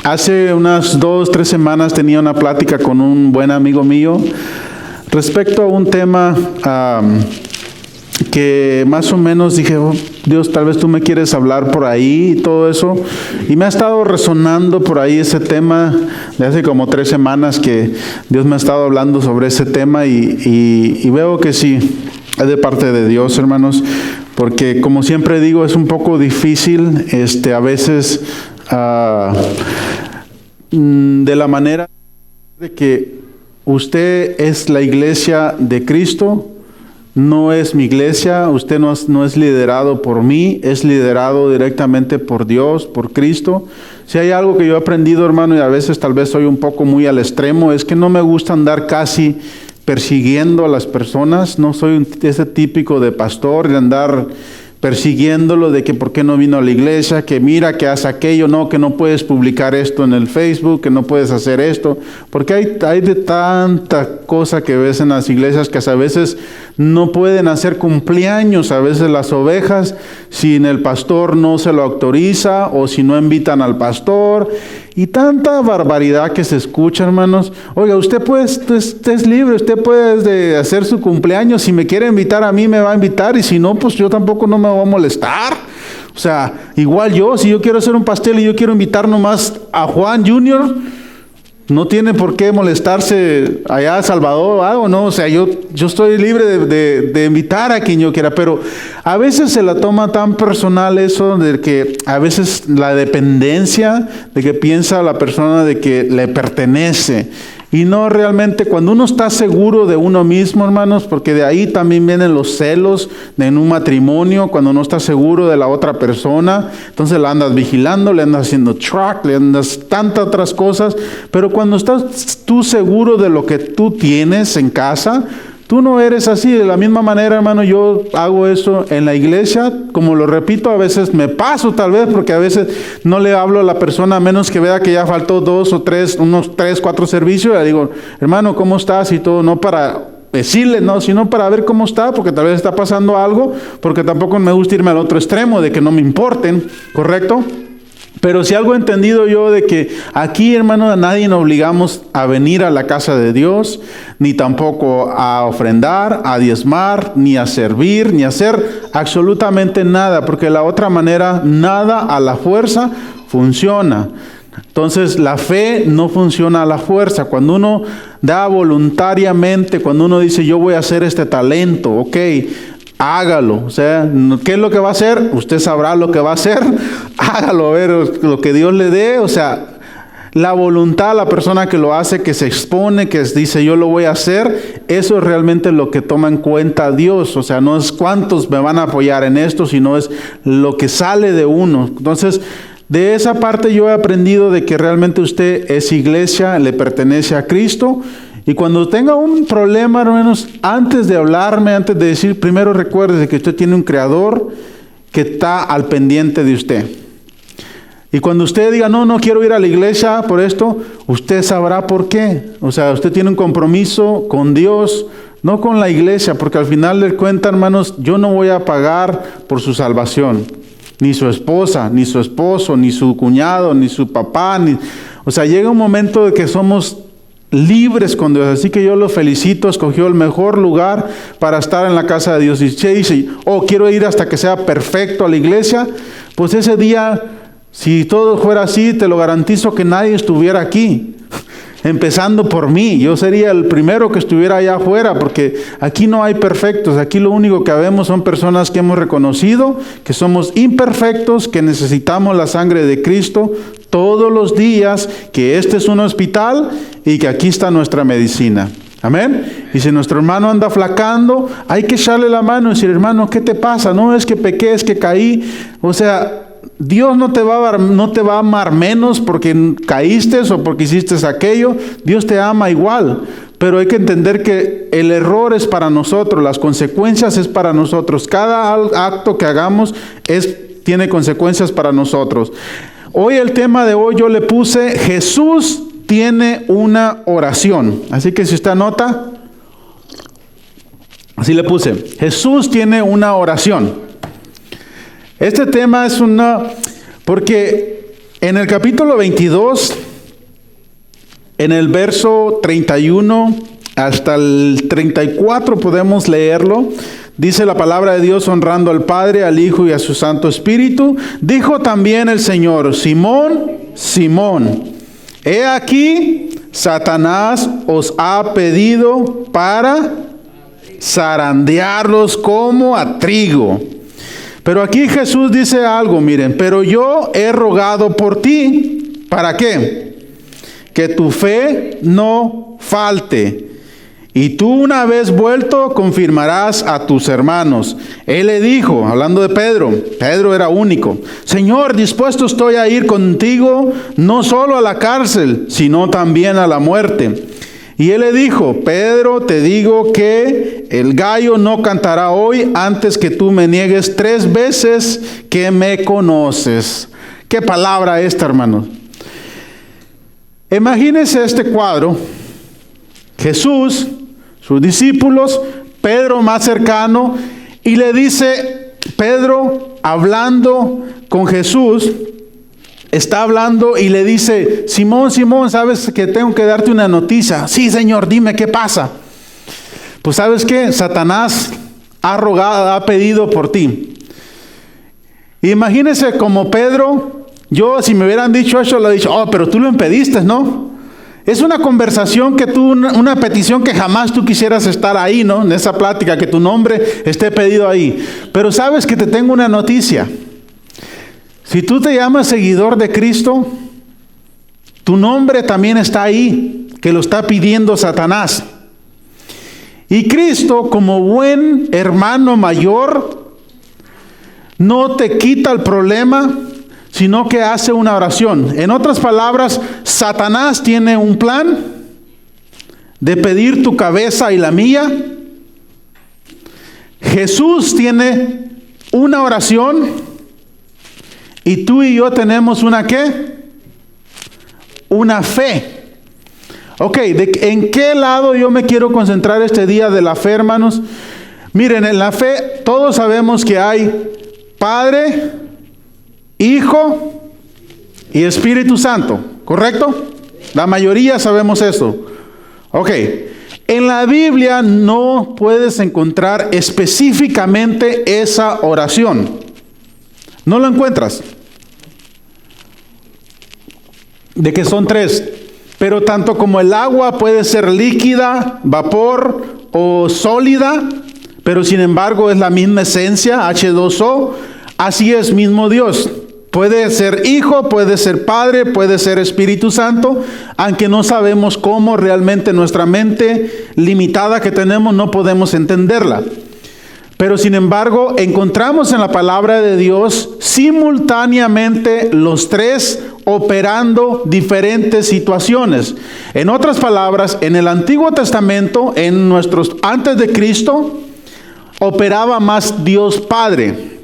Hace unas 2-3 semanas tenía una plática con un buen amigo mío respecto a un tema que más o menos dije, oh, Dios, tal vez tú me quieres hablar por ahí y todo eso. Y me ha estado resonando por ahí ese tema de hace como 3 semanas que Dios me ha estado hablando sobre ese tema y veo que sí, es de parte de Dios, hermanos, porque como siempre digo, es un poco difícil a veces de la manera de que usted es la iglesia de Cristo. No es mi iglesia, usted no es liderado por mí, es liderado directamente por Dios, por Cristo. Si hay algo que yo he aprendido, hermano, y a veces tal vez soy un poco muy al extremo, es que no me gusta andar casi persiguiendo a las personas. No soy ese típico de pastor de andar persiguiéndolo, de que por qué no vino a la iglesia, que mira, que hace aquello, no, que no puedes publicar esto en el Facebook, que no puedes hacer esto, porque hay de tanta cosa que ves en las iglesias que a veces no pueden hacer cumpleaños, a veces las ovejas, si el pastor no se lo autoriza o si no invitan al pastor, y tanta barbaridad que se escucha, hermanos. Oiga, usted es libre, usted puede hacer su cumpleaños, si me quiere invitar a mí me va a invitar, y si no, pues yo tampoco no me voy a molestar. O sea, igual si yo quiero hacer un pastel y yo quiero invitar nomás a Juan Junior, no tiene por qué molestarse allá a Salvador o algo, ¿no? O sea, yo estoy libre de invitar a quien yo quiera, pero a veces se la toma tan personal eso, de que a veces la dependencia, de que piensa la persona de que le pertenece. Y no realmente, cuando uno está seguro de uno mismo, hermanos, porque de ahí también vienen los celos en un matrimonio, cuando no estás seguro de la otra persona, entonces la andas vigilando, le andas haciendo track, le andas tantas otras cosas, pero cuando estás tú seguro de lo que tú tienes en casa, tú no eres así. De la misma manera, hermano, yo hago eso en la iglesia. Como lo repito, a veces me paso tal vez, porque a veces no le hablo a la persona a menos que vea que ya faltó 2 o 3, unos 3, 4 servicios. Le digo, hermano, ¿cómo estás? Y todo, no para decirle, no, sino para ver cómo está, porque tal vez está pasando algo, porque tampoco me gusta irme al otro extremo de que no me importen, ¿correcto? Pero si algo he entendido yo de que aquí, hermano, a nadie nos obligamos a venir a la casa de Dios, ni tampoco a ofrendar, a diezmar, ni a servir, ni a hacer absolutamente nada, porque de la otra manera, nada a la fuerza funciona. Entonces, la fe no funciona a la fuerza. Cuando uno da voluntariamente, cuando uno dice, yo voy a hacer este talento, ok, hágalo. O sea, ¿qué es lo que va a hacer? Usted sabrá lo que va a hacer. Hágalo, a ver lo que Dios le dé. O sea, la voluntad, la persona que lo hace, que se expone, que dice yo lo voy a hacer, eso es realmente lo que toma en cuenta Dios. O sea, no es cuántos me van a apoyar en esto, sino es lo que sale de uno. Entonces, de esa parte yo he aprendido de que realmente usted es iglesia, le pertenece a Cristo. Y cuando tenga un problema, hermanos, antes de hablarme, antes de decir, primero recuerde que usted tiene un creador que está al pendiente de usted. Y cuando usted diga, no quiero ir a la iglesia por esto, usted sabrá por qué. O sea, usted tiene un compromiso con Dios, no con la iglesia, porque al final de cuentas, hermanos, yo no voy a pagar por su salvación. Ni su esposa, ni su esposo, ni su cuñado, ni su papá. O sea, llega un momento de que somos libres con Dios, así que yo lo felicito, escogió el mejor lugar para estar en la casa de Dios. Y si dice, quiero ir hasta que sea perfecto a la iglesia, pues ese día, si todo fuera así, te lo garantizo que nadie estuviera aquí, empezando por mí. Yo sería el primero que estuviera allá afuera, porque aquí no hay perfectos. Aquí lo único que vemos son personas que hemos reconocido que somos imperfectos, que necesitamos la sangre de Cristo todos los días, que este es un hospital y que aquí está nuestra medicina. Amén. Y si nuestro hermano anda flacando, hay que echarle la mano y decir, hermano, ¿qué te pasa? No es que pequé, es que caí. O sea, Dios no te va a amar menos porque caíste o porque hiciste aquello. Dios te ama igual. Pero hay que entender que el error es para nosotros, las consecuencias es para nosotros. Cada acto que hagamos tiene consecuencias para nosotros. Hoy el tema de hoy yo le puse, Jesús tiene una oración. Así que si usted anota, así le puse, Jesús tiene una oración. Este tema es porque En el capítulo 22, en el verso 31 hasta el 34 podemos leerlo. Dice la palabra de Dios: honrando al Padre, al Hijo y a su Santo Espíritu. Dijo también el Señor: Simón, Simón, he aquí, Satanás os ha pedido para zarandearlos como a trigo. Pero aquí Jesús dice algo, miren: pero yo he rogado por ti. ¿Para qué? Que tu fe no falte. Y tú, una vez vuelto, confirmarás a tus hermanos. Él le dijo, hablando de Pedro, Pedro era único: Señor, dispuesto estoy a ir contigo, no solo a la cárcel, sino también a la muerte. Y él le dijo: Pedro, te digo que el gallo no cantará hoy antes que tú me niegues 3 veces que me conoces. ¿Qué palabra esta, hermanos? Imagínense este cuadro: Jesús, sus discípulos, Pedro más cercano, y le dice Pedro, hablando con Jesús, está hablando y le dice: Simón, Simón, ¿sabes que tengo que darte una noticia? Sí, Señor, dime, ¿qué pasa? Pues ¿sabes qué? Satanás ha pedido por ti. Imagínese como Pedro. Yo, si me hubieran dicho eso, le he dicho: oh, pero tú lo impediste, ¿no? Es una conversación que tú, una petición que jamás tú quisieras estar ahí, ¿no? En esa plática, que tu nombre esté pedido ahí. Pero sabes que te tengo una noticia. Si tú te llamas seguidor de Cristo, tu nombre también está ahí, que lo está pidiendo Satanás. Y Cristo, como buen hermano mayor, no te quita el problema, sino que hace una oración. En otras palabras, Satanás tiene un plan de pedir tu cabeza y la mía. Jesús tiene una oración, y tú y yo tenemos una ¿qué? Una fe. Ok, ¿en qué lado yo me quiero concentrar este día de la fe, hermanos? Miren, en la fe todos sabemos que hay Padre, Hijo y Espíritu Santo, ¿correcto? La mayoría sabemos eso. Ok, en la Biblia no puedes encontrar específicamente esa oración. No lo encuentras. De que son 3. Pero tanto como el agua puede ser líquida, vapor o sólida, pero sin embargo es la misma esencia, H2O, así es mismo Dios. Puede ser Hijo, puede ser Padre, puede ser Espíritu Santo, aunque no sabemos cómo realmente nuestra mente limitada que tenemos no podemos entenderla. Pero sin embargo, encontramos en la palabra de Dios simultáneamente los 3 operando diferentes situaciones. En otras palabras, en el Antiguo Testamento, antes de Cristo, operaba más Dios Padre,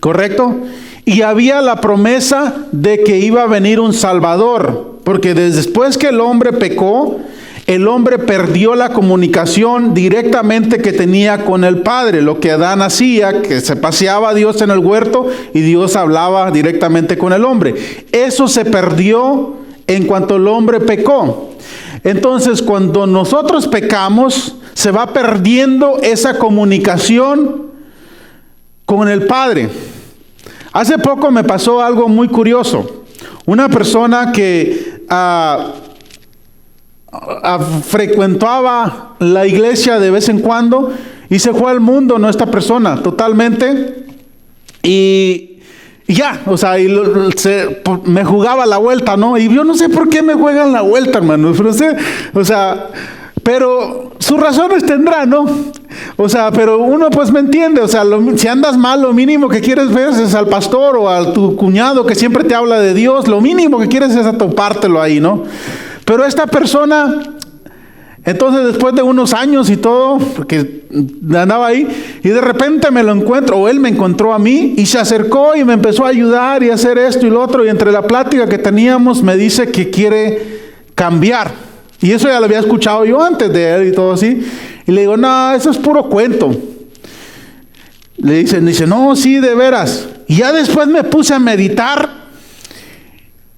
¿correcto? Y había la promesa de que iba a venir un Salvador, porque después que el hombre pecó, el hombre perdió la comunicación directamente que tenía con el Padre. Lo que Adán hacía, que se paseaba a Dios en el huerto y Dios hablaba directamente con el hombre. Eso se perdió en cuanto el hombre pecó. Entonces, cuando nosotros pecamos, se va perdiendo esa comunicación con el Padre. Hace poco me pasó algo muy curioso. Una persona que frecuentaba la iglesia de vez en cuando y se fue al mundo, ¿no? Esta persona totalmente, y ya, o sea, me jugaba la vuelta, ¿no? Y yo no sé por qué me juegan la vuelta, hermano, pero sus razones tendrá, ¿no? O sea, pero uno pues me entiende. O sea, si andas mal, lo mínimo que quieres ver es al pastor o a tu cuñado que siempre te habla de Dios. Lo mínimo que quieres es atopártelo ahí, ¿no? Pero esta persona, entonces después de unos años y todo, porque andaba ahí, y de repente me lo encuentro, o él me encontró a mí, y se acercó y me empezó a ayudar y a hacer esto y lo otro, y entre la plática que teníamos me dice que quiere cambiar. Y eso ya lo había escuchado yo antes de él y todo así. Y le digo: no, eso es puro cuento. Dice, no, sí, de veras. Y ya después me puse a meditar.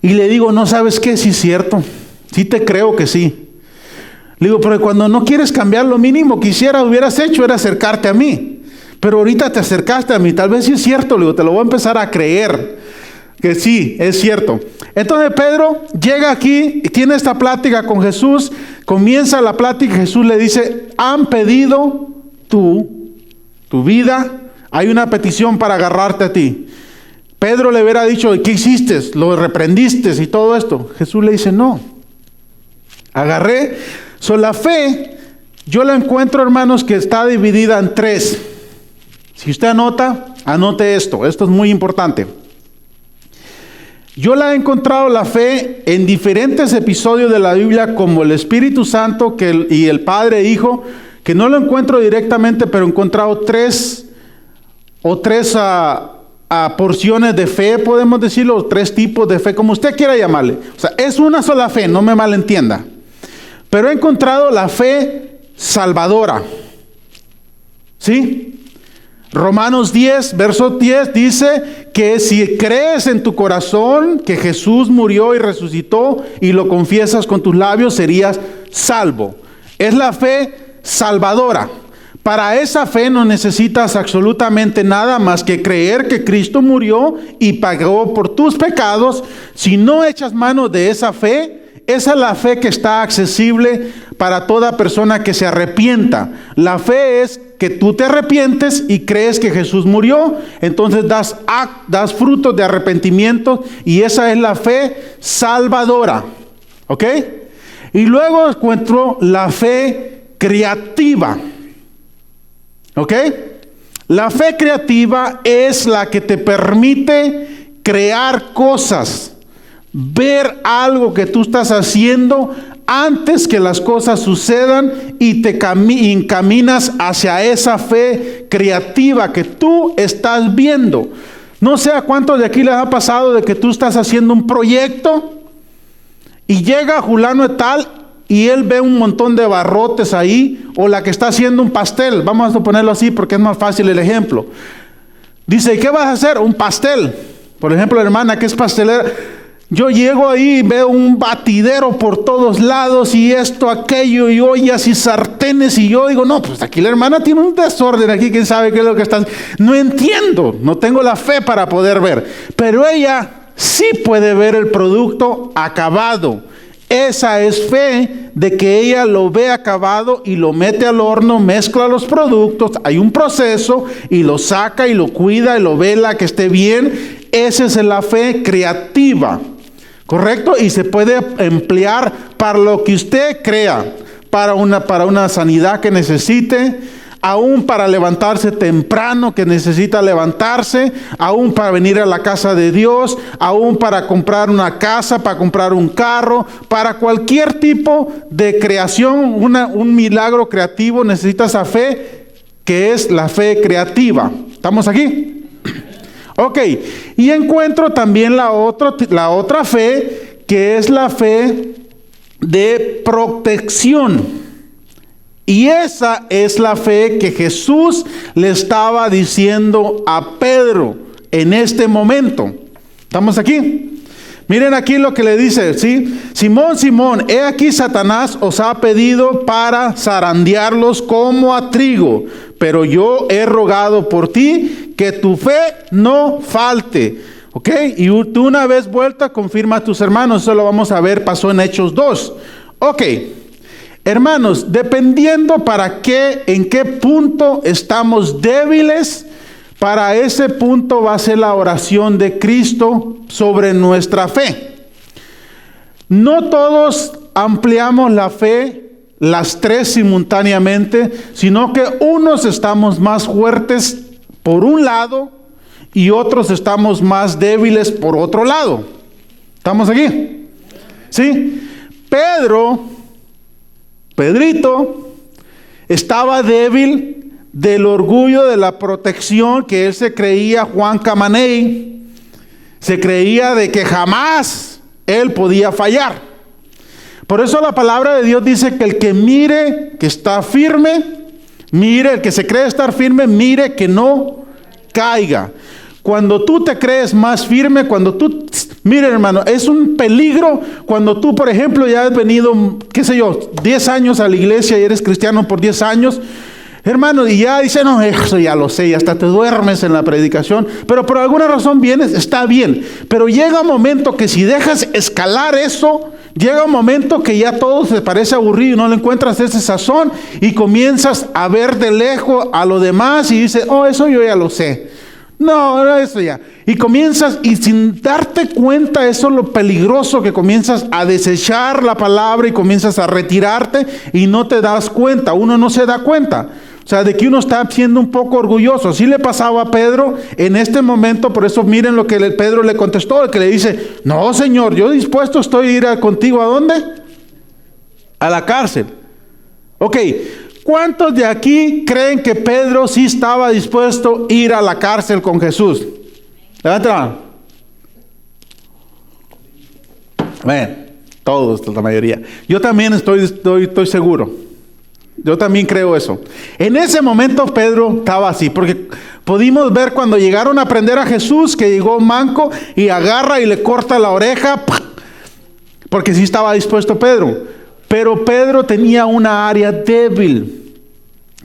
Y le digo, no, ¿sabes qué? Sí es cierto. Sí te creo que sí. Le digo, pero cuando no quieres cambiar, lo mínimo que hubieras hecho era acercarte a mí. Pero ahorita te acercaste a mí, tal vez sí es cierto. Le digo, te lo voy a empezar a creer. Que sí, es cierto. Entonces Pedro llega aquí y tiene esta plática con Jesús. Comienza la plática y Jesús le dice, han pedido tu vida. Hay una petición para agarrarte a ti. Pedro le hubiera dicho, ¿qué hiciste? Lo reprendiste y todo esto. Jesús le dice, no. Agarré. La fe, yo la encuentro, hermanos, que está dividida en 3. Si usted anota, anote esto. Esto es muy importante. Yo la he encontrado la fe en diferentes episodios de la Biblia, como el Espíritu Santo y el Padre e Hijo, que no lo encuentro directamente, pero he encontrado tres porciones de fe, podemos decirlo, 3 tipos de fe, como usted quiera llamarle. O sea, es una sola fe, no me malentienda. Pero he encontrado la fe salvadora. ¿Sí? Romanos 10, verso 10 dice que si crees en tu corazón que Jesús murió y resucitó y lo confiesas con tus labios, serías salvo. Es la fe salvadora. Para esa fe no necesitas absolutamente nada más que creer que Cristo murió y pagó por tus pecados. Si no echas mano de esa fe, esa es la fe que está accesible para toda persona que se arrepienta. La fe es que tú te arrepientes y crees que Jesús murió, entonces das frutos de arrepentimiento y esa es la fe salvadora. ¿Ok? Y luego encuentro la fe creativa. ¿Ok? La fe creativa es la que te permite crear cosas, ver algo que tú estás haciendo antes que las cosas sucedan y te encaminas hacia esa fe creativa que tú estás viendo. No sé a cuántos de aquí les ha pasado de que tú estás haciendo un proyecto y llega fulano de tal y él ve un montón de barrotes ahí, o la que está haciendo un pastel, vamos a ponerlo así porque es más fácil el ejemplo. Dice, ¿qué vas a hacer? Un pastel. Por ejemplo, la hermana que es pastelera, yo llego ahí y veo un batidero por todos lados y esto, aquello, y ollas y sartenes, y yo digo, no, pues aquí la hermana tiene un desorden aquí, quién sabe qué es lo que está. No entiendo, no tengo la fe para poder ver, pero ella sí puede ver el producto acabado. Esa es fe de que ella lo ve acabado y lo mete al horno, mezcla los productos, hay un proceso y lo saca y lo cuida y lo vela que esté bien. Esa es la fe creativa, ¿correcto? Y se puede emplear para lo que usted crea, para una sanidad que necesite, aún para levantarse temprano que necesita levantarse, aún para venir a la casa de Dios, aún para comprar una casa, para comprar un carro, para cualquier tipo de creación, un milagro creativo necesita esa fe que es la fe creativa. ¿Estamos aquí? Ok, y encuentro también la otra fe que es la fe de protección. Y esa es la fe que Jesús le estaba diciendo a Pedro en este momento. ¿Estamos aquí? Miren aquí lo que le dice, ¿sí? Simón, Simón, he aquí Satanás os ha pedido para zarandearlos como a trigo, pero yo he rogado por ti que tu fe no falte. ¿Ok? Y tú una vez vuelta confirma a tus hermanos. Eso lo vamos a ver, pasó en Hechos 2. Ok. Hermanos, dependiendo en qué punto estamos débiles, para ese punto va a ser la oración de Cristo sobre nuestra fe. No todos ampliamos la fe, las 3 simultáneamente, sino que unos estamos más fuertes por un lado y otros estamos más débiles por otro lado. ¿Estamos aquí? ¿Sí? Pedrito estaba débil del orgullo de la protección que él se creía Juan Camaney. Se creía de que jamás él podía fallar. Por eso la palabra de Dios dice que el que mire que está firme, el que se cree estar firme, mire que no caiga. Cuando tú te crees más firme, cuando tú, miren hermano, es un peligro cuando tú, por ejemplo, ya has venido, qué sé yo, 10 años a la iglesia y eres cristiano por 10 años, hermano, y ya dice, no, eso ya lo sé, y hasta te duermes en la predicación, pero por alguna razón vienes, está bien, pero llega un momento que si dejas escalar eso, llega un momento que ya todo se parece aburrido y no le encuentras ese sazón y comienzas a ver de lejos a lo demás y dices, oh, eso yo ya lo sé. No, eso ya. Y comienzas, y sin darte cuenta, eso es lo peligroso, que comienzas a desechar la palabra y comienzas a retirarte y no te das cuenta. Uno no se da cuenta. O sea, de que uno está siendo un poco orgulloso. Sí le pasaba a Pedro en este momento, por eso miren lo que Pedro le contestó, el que le dice, no, Señor, yo dispuesto estoy a ir contigo. ¿A dónde? A la cárcel. Ok. ¿Cuántos de aquí creen que Pedro sí estaba dispuesto a ir a la cárcel con Jesús? Levanta la mano. Ven, todos, la mayoría. Yo también estoy seguro. Yo también creo eso. En ese momento Pedro estaba así, porque pudimos ver cuando llegaron a prender a Jesús, que llegó manco y agarra y le corta la oreja, porque sí estaba dispuesto Pedro. Pero Pedro tenía una área débil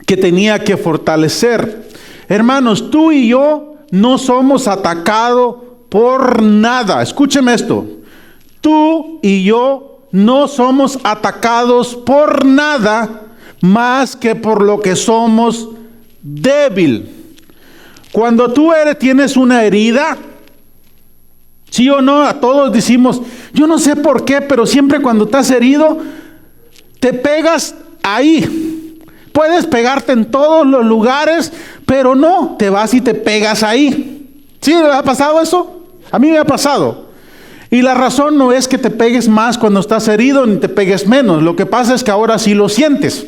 que tenía que fortalecer. Hermanos, tú y yo no somos atacados por nada. Escúcheme esto. Tú y yo no somos atacados por nada más que por lo que somos débil. Cuando tú tienes una herida, sí o no, a todos decimos, yo no sé por qué, pero siempre cuando estás herido, te pegas ahí. Puedes pegarte en todos los lugares, pero no, te vas y te pegas ahí. ¿Sí le ha pasado eso? A mí me ha pasado. Y la razón no es que te pegues más cuando estás herido, ni te pegues menos. Lo que pasa es que ahora sí lo sientes.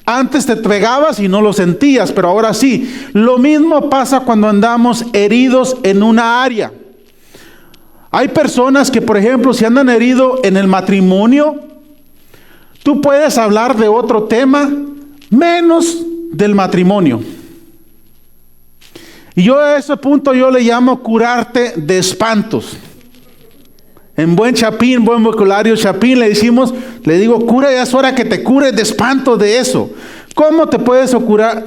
Antes te pegabas y no lo sentías, pero ahora sí. Lo mismo pasa cuando andamos heridos en una área. Hay personas que, por ejemplo, si andan heridos en el matrimonio, tú puedes hablar de otro tema menos del matrimonio. Y yo a ese punto yo le llamo curarte de espantos. En buen chapín, buen vocabulario chapín, le digo, cura, ya es hora que te cures de espanto de eso. ¿Cómo te puedes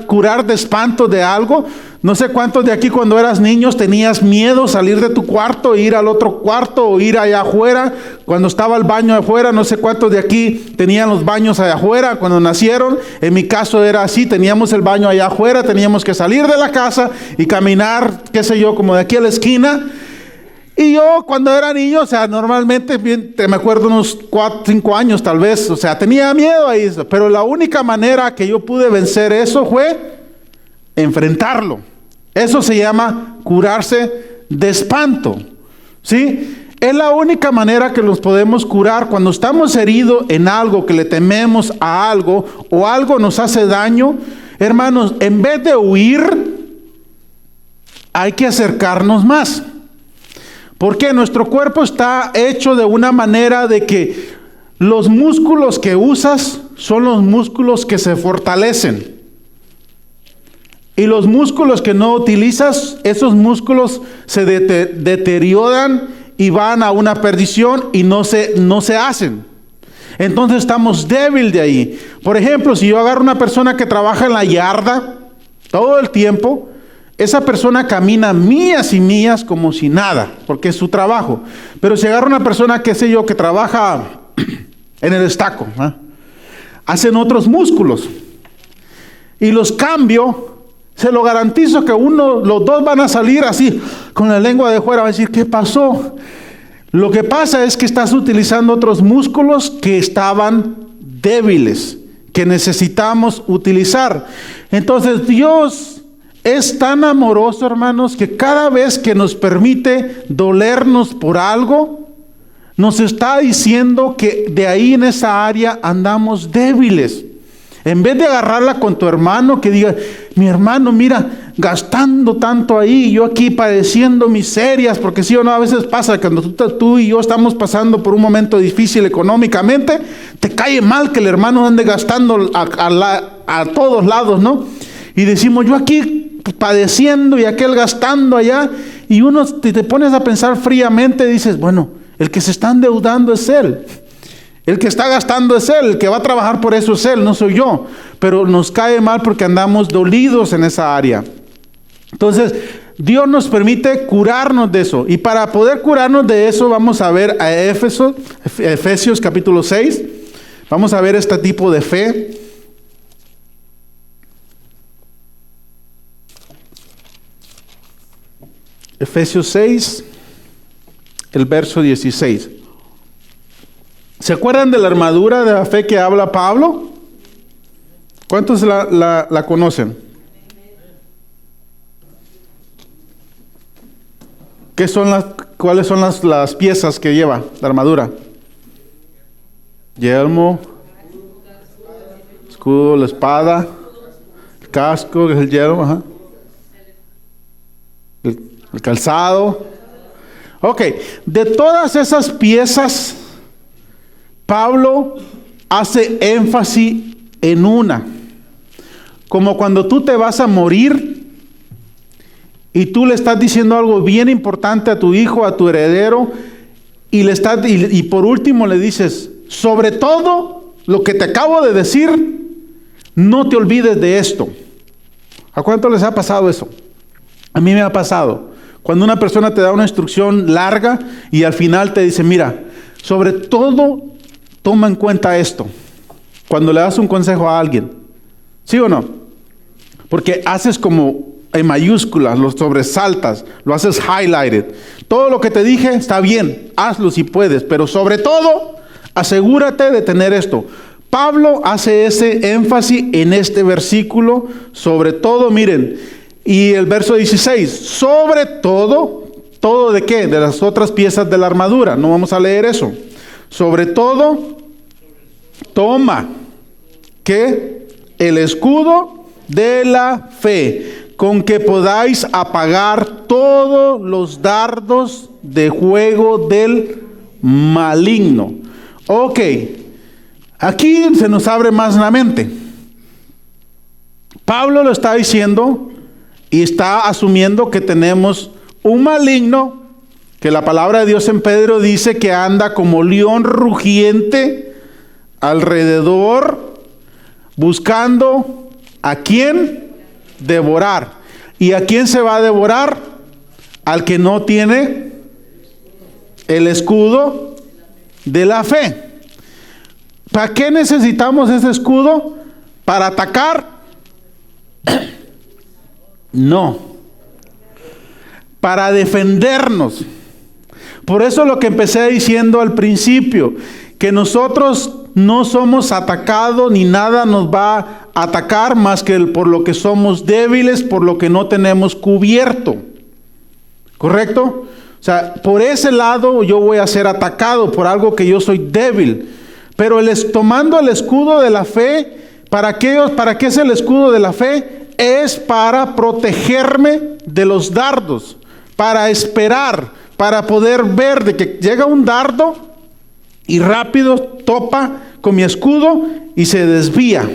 curar de espanto de algo? No sé cuántos de aquí cuando eras niños tenías miedo salir de tu cuarto, ir al otro cuarto o ir allá afuera. Cuando estaba el baño afuera, no sé cuántos de aquí tenían los baños allá afuera cuando nacieron. En mi caso era así, teníamos el baño allá afuera, teníamos que salir de la casa y caminar, qué sé yo, como de aquí a la esquina. Y yo cuando era niño, o sea, normalmente, me acuerdo unos 4, 5 años tal vez, o sea, tenía miedo ahí, pero la única manera que yo pude vencer eso fue enfrentarlo. Eso se llama curarse de espanto, ¿sí? Es la única manera que nos podemos curar cuando estamos heridos en algo, que le tememos a algo o algo nos hace daño. Hermanos, en vez de huir, hay que acercarnos más. Porque nuestro cuerpo está hecho de una manera de que los músculos que usas son los músculos que se fortalecen. Y los músculos que no utilizas, esos músculos se deterioran y van a una perdición y no se hacen. Entonces estamos débiles de ahí. Por ejemplo, si yo agarro una persona que trabaja en la yarda todo el tiempo, esa persona camina millas y millas como si nada, porque es su trabajo. Pero si agarro una persona, qué sé yo, que trabaja en el estaco, hacen otros músculos. Y los cambio, se lo garantizo que los dos van a salir así, con la lengua de fuera, va a decir, ¿qué pasó? Lo que pasa es que estás utilizando otros músculos que estaban débiles, que necesitamos utilizar. Entonces Dios es tan amoroso, hermanos, que cada vez que nos permite dolernos por algo, nos está diciendo que de ahí en esa área andamos débiles. En vez de agarrarla con tu hermano, que diga, mi hermano, mira, gastando tanto ahí, yo aquí padeciendo miserias, porque sí o no, a veces pasa que cuando tú y yo estamos pasando por un momento difícil económicamente, te cae mal que el hermano ande gastando a todos lados, ¿no? Y decimos, yo aquí padeciendo y aquel gastando allá, y uno te pones a pensar fríamente y dices, bueno, el que se está endeudando es él. El que está gastando es él, el que va a trabajar por eso es él, no soy yo. Pero nos cae mal porque andamos dolidos en esa área. Entonces, Dios nos permite curarnos de eso. Y para poder curarnos de eso, vamos a ver a Efesios capítulo 6. Vamos a ver este tipo de fe. Efesios 6, el verso 16. ¿Se acuerdan de la armadura de la fe que habla Pablo? ¿Cuántos la conocen? ¿Cuáles son las piezas que lleva la armadura? Yelmo, escudo, la espada, el casco, el yelmo, ajá. El calzado. Ok, de todas esas piezas, Pablo hace énfasis en una. Como cuando tú te vas a morir y tú le estás diciendo algo bien importante a tu hijo, a tu heredero, y por último le dices, sobre todo lo que te acabo de decir, no te olvides de esto. ¿A cuánto les ha pasado eso? A mí me ha pasado. Cuando una persona te da una instrucción larga y al final te dice, mira, sobre todo toma en cuenta esto. Cuando le das un consejo a alguien, ¿sí o no? Porque haces como en mayúsculas, lo sobresaltas, lo haces highlighted. Todo lo que te dije está bien, hazlo si puedes, pero sobre todo, asegúrate de tener esto. Pablo hace ese énfasis en este versículo, sobre todo, miren, y el verso 16, sobre todo, ¿todo de qué? De las otras piezas de la armadura, no vamos a leer eso. Sobre todo, toma, ¿qué? El escudo de la fe, con que podáis apagar todos los dardos de juego del maligno. Ok, aquí se nos abre más la mente. Pablo lo está diciendo y está asumiendo que tenemos un maligno, que la palabra de Dios en Pedro dice que anda como león rugiente alrededor, buscando a quién devorar. ¿Y a quién se va a devorar? Al que no tiene el escudo de la fe. ¿Para qué necesitamos ese escudo? ¿Para atacar? No. Para defendernos. Por eso lo que empecé diciendo al principio, que nosotros no somos atacados ni nada nos va a atacar más que por lo que somos débiles, por lo que no tenemos cubierto. ¿Correcto? O sea, por ese lado yo voy a ser atacado por algo que yo soy débil. Pero tomando el escudo de la fe, ¿para qué es el escudo de la fe? Es para protegerme de los dardos, para esperar, para poder ver de que llega un dardo y rápido topa con mi escudo y se desvía.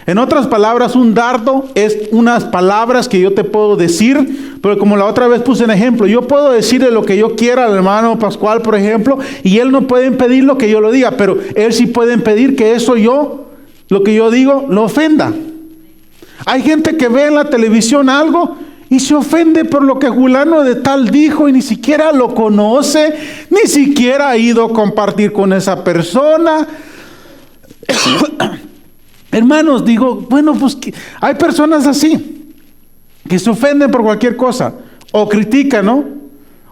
En otras palabras, un dardo es unas palabras que yo te puedo decir, pero como la otra vez puse un ejemplo, yo puedo decirle lo que yo quiera al hermano Pascual, por ejemplo, y él no puede impedir lo que yo lo diga, pero él sí puede impedir que lo que yo digo, lo ofenda. Hay gente que ve en la televisión algo y se ofende por lo que fulano de tal dijo y ni siquiera lo conoce, ni siquiera ha ido a compartir con esa persona. Hermanos, digo, bueno, pues hay personas así, que se ofenden por cualquier cosa, o critican, ¿no?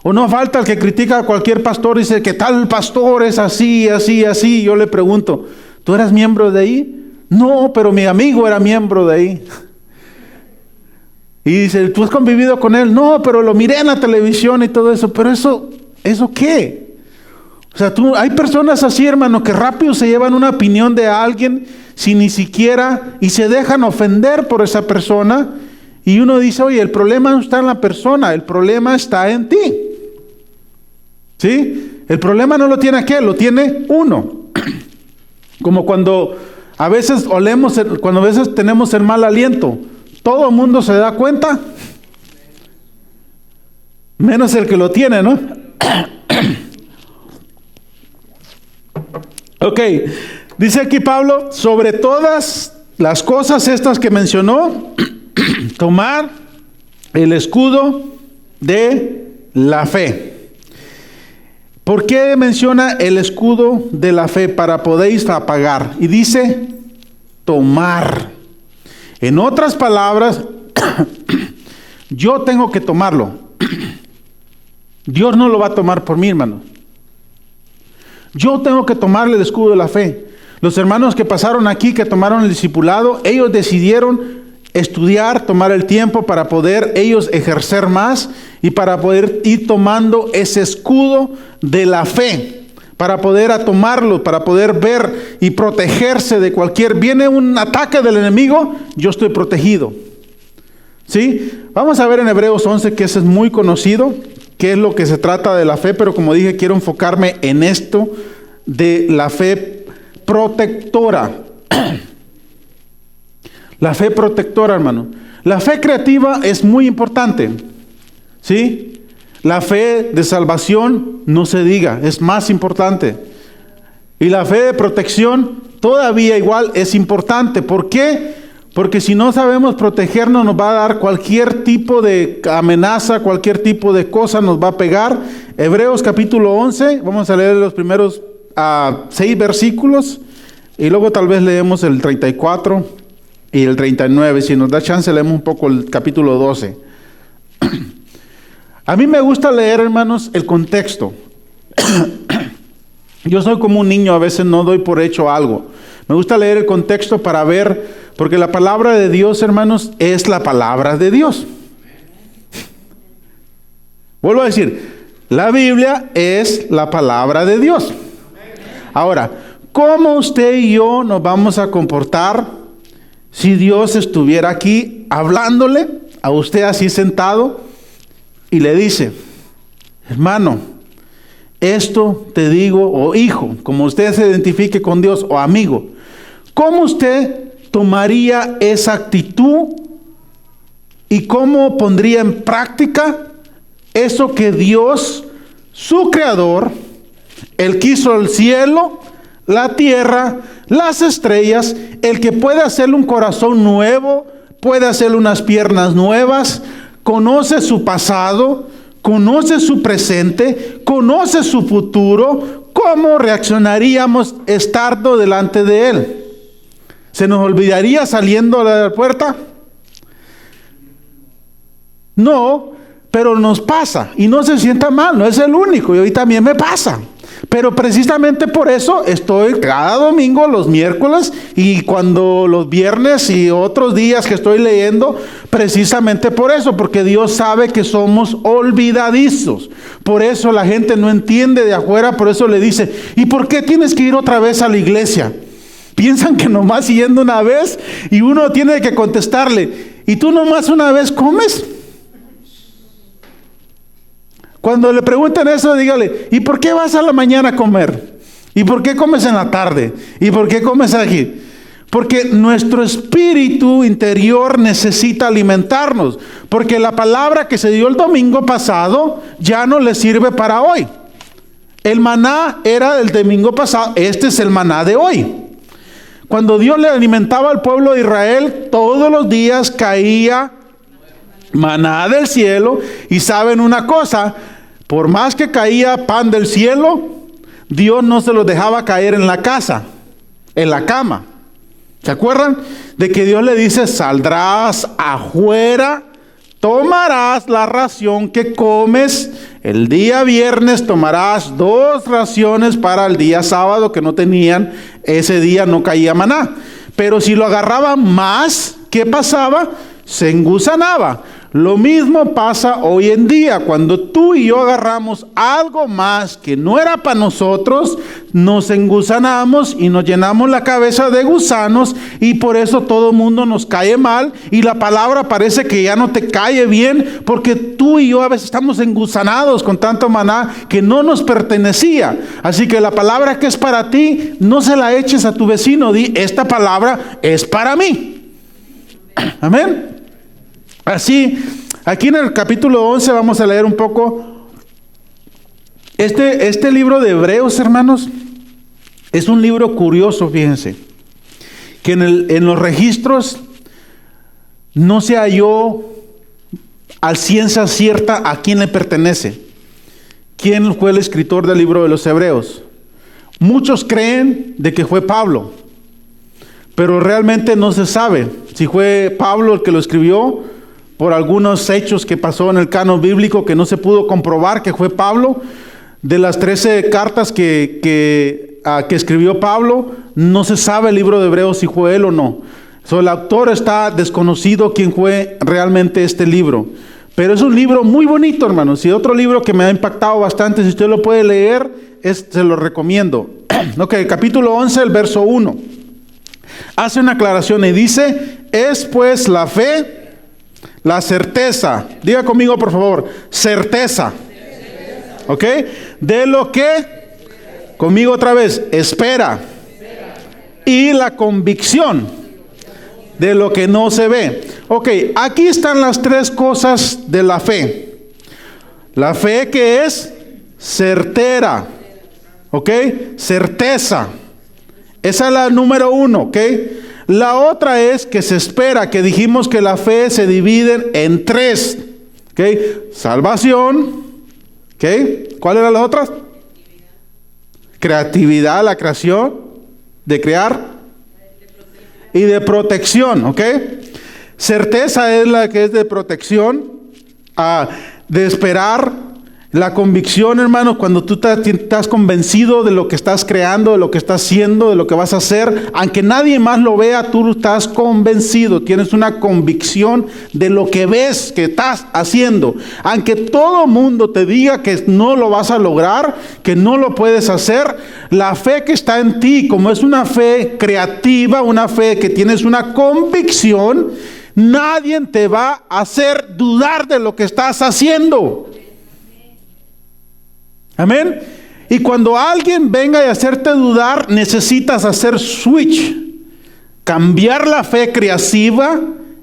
O no falta el que critica a cualquier pastor y dice que tal pastor es así, así, así. Yo le pregunto, ¿tú eras miembro de ahí? No, pero mi amigo era miembro de ahí. Y dice, ¿tú has convivido con él? No, pero lo miré en la televisión y todo eso. Pero ¿eso qué? O sea, hay personas así, hermano, que rápido se llevan una opinión de alguien sin ni siquiera, y se dejan ofender por esa persona. Y uno dice, oye, el problema no está en la persona, el problema está en ti. ¿Sí? El problema no lo tiene aquel, lo tiene uno. Como cuando a veces tenemos el mal aliento. todo el mundo se da cuenta, menos el que lo tiene, ¿no? Ok, dice aquí Pablo, sobre todas las cosas estas que mencionó, tomar el escudo de la fe. ¿Por qué menciona el escudo de la fe? Para poder apagar. Y dice, tomar. En otras palabras, yo tengo que tomarlo. Dios no lo va a tomar por mí, hermano. Yo tengo que tomarle el escudo de la fe. Los hermanos que pasaron aquí, que tomaron el discipulado, ellos decidieron estudiar, tomar el tiempo para poder ellos ejercer más y para poder ir tomando ese escudo de la fe, para poder tomarlo, para poder ver y protegerse de cualquier... Viene un ataque del enemigo, yo estoy protegido. ¿Sí? Vamos a ver en Hebreos 11, que ese es muy conocido, qué es lo que se trata de la fe, pero como dije, quiero enfocarme en esto de la fe protectora. La fe protectora, hermano. La fe creativa es muy importante, ¿sí? La fe de salvación, no se diga, es más importante. Y la fe de protección todavía igual es importante. ¿Por qué? Porque si no sabemos protegernos, nos va a dar cualquier tipo de amenaza, cualquier tipo de cosa nos va a pegar. Hebreos capítulo 11, vamos a leer los primeros 6 versículos y luego tal vez leemos el 34 y el 39. Si nos da chance, leemos un poco el capítulo 12. A mí me gusta leer, hermanos, el contexto. Yo soy como un niño, a veces no doy por hecho algo. Me gusta leer el contexto para ver... Porque la palabra de Dios, hermanos, es la palabra de Dios. Vuelvo a decir, la Biblia es la palabra de Dios. Ahora, ¿cómo usted y yo nos vamos a comportar si Dios estuviera aquí hablándole a usted así sentado y le dice, hermano, esto te digo, o hijo, como usted se identifique con Dios, o amigo, ¿cómo usted tomaría esa actitud y cómo pondría en práctica eso que Dios, su creador, el que hizo el cielo, la tierra, las estrellas, el que puede hacerle un corazón nuevo, puede hacerle unas piernas nuevas, conoce su pasado, conoce su presente, conoce su futuro? ¿Cómo reaccionaríamos estando delante de Él? ¿Se nos olvidaría saliendo de la puerta? No, pero nos pasa. Y no se sienta mal, no es el único. Y hoy también me pasa. Pero precisamente por eso estoy cada domingo, los miércoles, y cuando los viernes y otros días que estoy leyendo, precisamente por eso, porque Dios sabe que somos olvidadizos. Por eso la gente no entiende de afuera, por eso le dice, ¿y por qué tienes que ir otra vez a la iglesia? Piensan que nomás yendo una vez y uno tiene que contestarle, ¿y tú nomás una vez comes? Cuando le preguntan eso, dígale, ¿y por qué vas a la mañana a comer? ¿Y por qué comes en la tarde? ¿Y por qué comes aquí? Porque nuestro espíritu interior necesita alimentarnos. Porque la palabra que se dio el domingo pasado ya no le sirve para hoy. El maná era del domingo pasado, este es el maná de hoy. Cuando Dios le alimentaba al pueblo de Israel, todos los días caía maná del cielo. Y saben una cosa, por más que caía pan del cielo, Dios no se los dejaba caer en la casa, en la cama. ¿Se acuerdan? De que Dios le dice, saldrás afuera, tomarás la ración que comes. El día viernes tomarás 2 raciones para el día sábado que no tenían. Ese día no caía maná. Pero si lo agarraban más, ¿qué pasaba? Se engusanaba. Lo mismo pasa hoy en día. Cuando tú y yo agarramos algo más que no era para nosotros, nos engusanamos y nos llenamos la cabeza de gusanos, y por eso todo el mundo nos cae mal y la palabra parece que ya no te cae bien, porque tú y yo a veces estamos engusanados con tanto maná que no nos pertenecía. Así que la palabra que es para ti, no se la eches a tu vecino. Di, esta palabra es para mí. Amén. Así, aquí en el capítulo 11 vamos a leer un poco. Este libro de Hebreos, hermanos, es un libro curioso, fíjense, que en los registros no se halló al ciencia cierta a quién le pertenece. ¿Quién fue el escritor del libro de los Hebreos? Muchos creen de que fue Pablo, pero realmente no se sabe si fue Pablo el que lo escribió, por algunos hechos que pasó en el canon bíblico que no se pudo comprobar que fue Pablo. De las 13 cartas que escribió Pablo, no se sabe el libro de Hebreos si fue él o no. El autor está desconocido quién fue realmente este libro. Pero es un libro muy bonito, hermanos. Y otro libro que me ha impactado bastante, si usted lo puede leer, se lo recomiendo. Ok, capítulo 11, el verso 1. Hace una aclaración y dice: es pues la fe, la certeza. Diga conmigo, por favor, certeza. Ok, de lo que, conmigo otra vez, espera. Y la convicción de lo que no se ve. Ok, aquí están las tres cosas de la fe. La fe que es certera. Ok, certeza. Esa es la número 1, ok. La otra es que se espera, que dijimos que la fe se divide en 3. Ok, salvación. Ok, ¿cuáles eran las otras? Creatividad, la creación, de crear. Y de protección, ¿ok? Certeza es la que es de protección, de esperar. La convicción, hermano, cuando tú estás convencido de lo que estás creando, de lo que estás haciendo, de lo que vas a hacer, aunque nadie más lo vea, tú estás convencido, tienes una convicción de lo que ves que estás haciendo. Aunque todo mundo te diga que no lo vas a lograr, que no lo puedes hacer, la fe que está en ti, como es una fe creativa, una fe que tienes una convicción, nadie te va a hacer dudar de lo que estás haciendo. Amén. Y cuando alguien venga a hacerte dudar, necesitas hacer switch, cambiar la fe creativa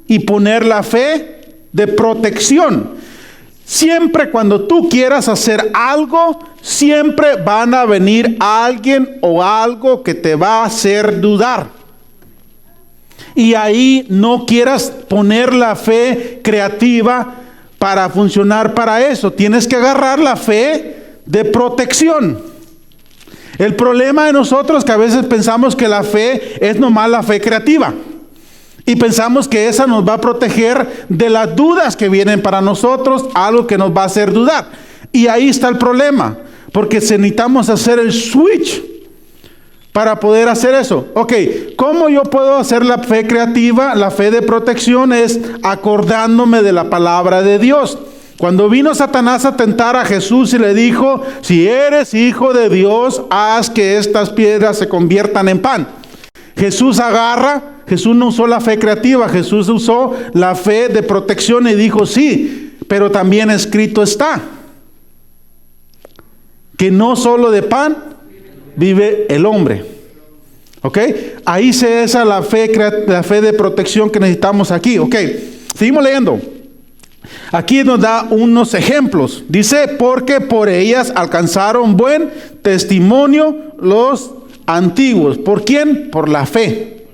y poner la fe de protección. Siempre cuando tú quieras hacer algo, siempre van a venir alguien o algo que te va a hacer dudar. Y ahí no quieras poner la fe creativa para funcionar para eso. Tienes que agarrar la fe de protección. El problema de nosotros es que a veces pensamos que la fe es nomás la fe creativa y pensamos que esa nos va a proteger de las dudas que vienen para nosotros, algo que nos va a hacer dudar. Y ahí está el problema, porque necesitamos hacer el switch para poder hacer eso. Ok, ¿cómo yo puedo hacer la fe creativa? La fe de protección es acordándome de la palabra de Dios. Cuando vino Satanás a tentar a Jesús y le dijo: si eres hijo de Dios, haz que estas piedras se conviertan en pan. Jesús no usó la fe creativa, Jesús usó la fe de protección y dijo: sí, pero también escrito está que no solo de pan vive el hombre. ¿Ok? Ahí se esa la fe de protección que necesitamos aquí. Ok, seguimos leyendo. Aquí nos da unos ejemplos. Dice: porque por ellas alcanzaron buen testimonio los antiguos. ¿Por quién? Por la fe.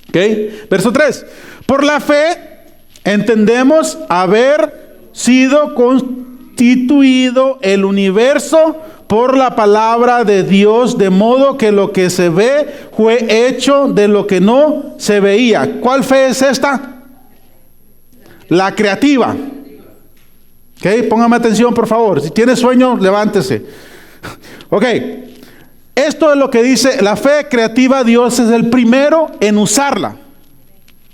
¿Ok? Verso 3. Por la fe entendemos haber sido constituido el universo por la palabra de Dios, de modo que lo que se ve fue hecho de lo que no se veía. ¿Cuál fe es esta? La creativa. Ok, póngame atención, por favor. Si tiene sueño, levántese. Ok, esto es lo que dice la fe creativa. Dios es el primero en usarla.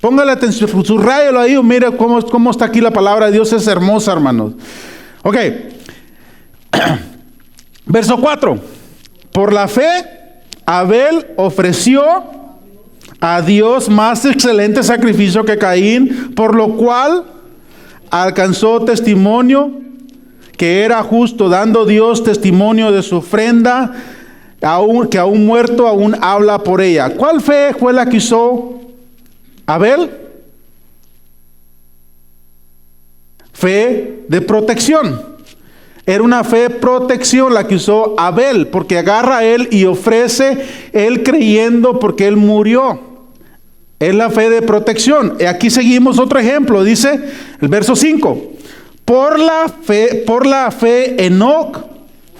Póngale atención, subrayelo ahí. Mire cómo está aquí la palabra de Dios. Es hermosa, hermanos. Ok, verso 4. Por la fe, Abel ofreció a Dios más excelente sacrificio que Caín, por lo cual alcanzó testimonio que era justo, dando Dios testimonio de su ofrenda, que aún muerto aún habla por ella. ¿Cuál fe fue la que usó Abel? fe de protección. Era una fe de protección la que usó Abel, porque agarra a él y ofrece él creyendo porque él murió. Es la fe de protección. Y aquí seguimos otro ejemplo, dice el verso 5. Por la fe Enoc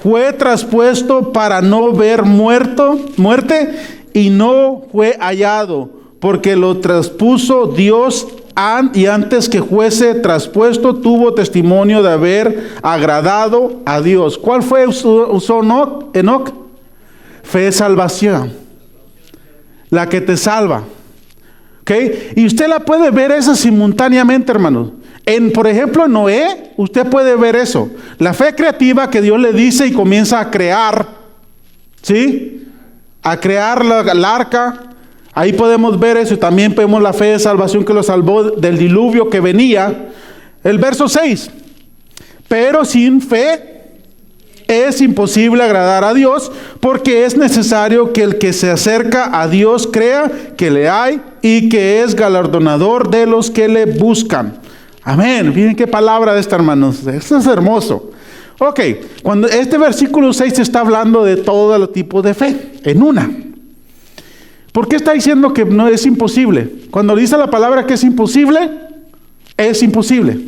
fue traspuesto para no ver muerte y no fue hallado, porque lo traspuso Dios y antes que fuese traspuesto tuvo testimonio de haber agradado a Dios. ¿Cuál fue usó Enoc? Fe de salvación, la que te salva. ¿Okay? Y usted la puede ver esa simultáneamente, hermanos. Por ejemplo, en Noé, usted puede ver eso. La fe creativa que Dios le dice y comienza a crear, ¿sí? A crear la arca. Ahí podemos ver eso. Y también vemos la fe de salvación que lo salvó del diluvio que venía. El verso 6. Pero sin fe es imposible agradar a Dios, porque es necesario que el que se acerca a Dios crea que le hay y que es galardonador de los que le buscan. Amén. Miren qué palabra de esta, hermanos. Esto es hermoso. Ok, cuando este versículo 6 está hablando de todo el tipo de fe, en una. ¿Por qué está diciendo que no es imposible? Cuando dice la palabra que es imposible, es imposible.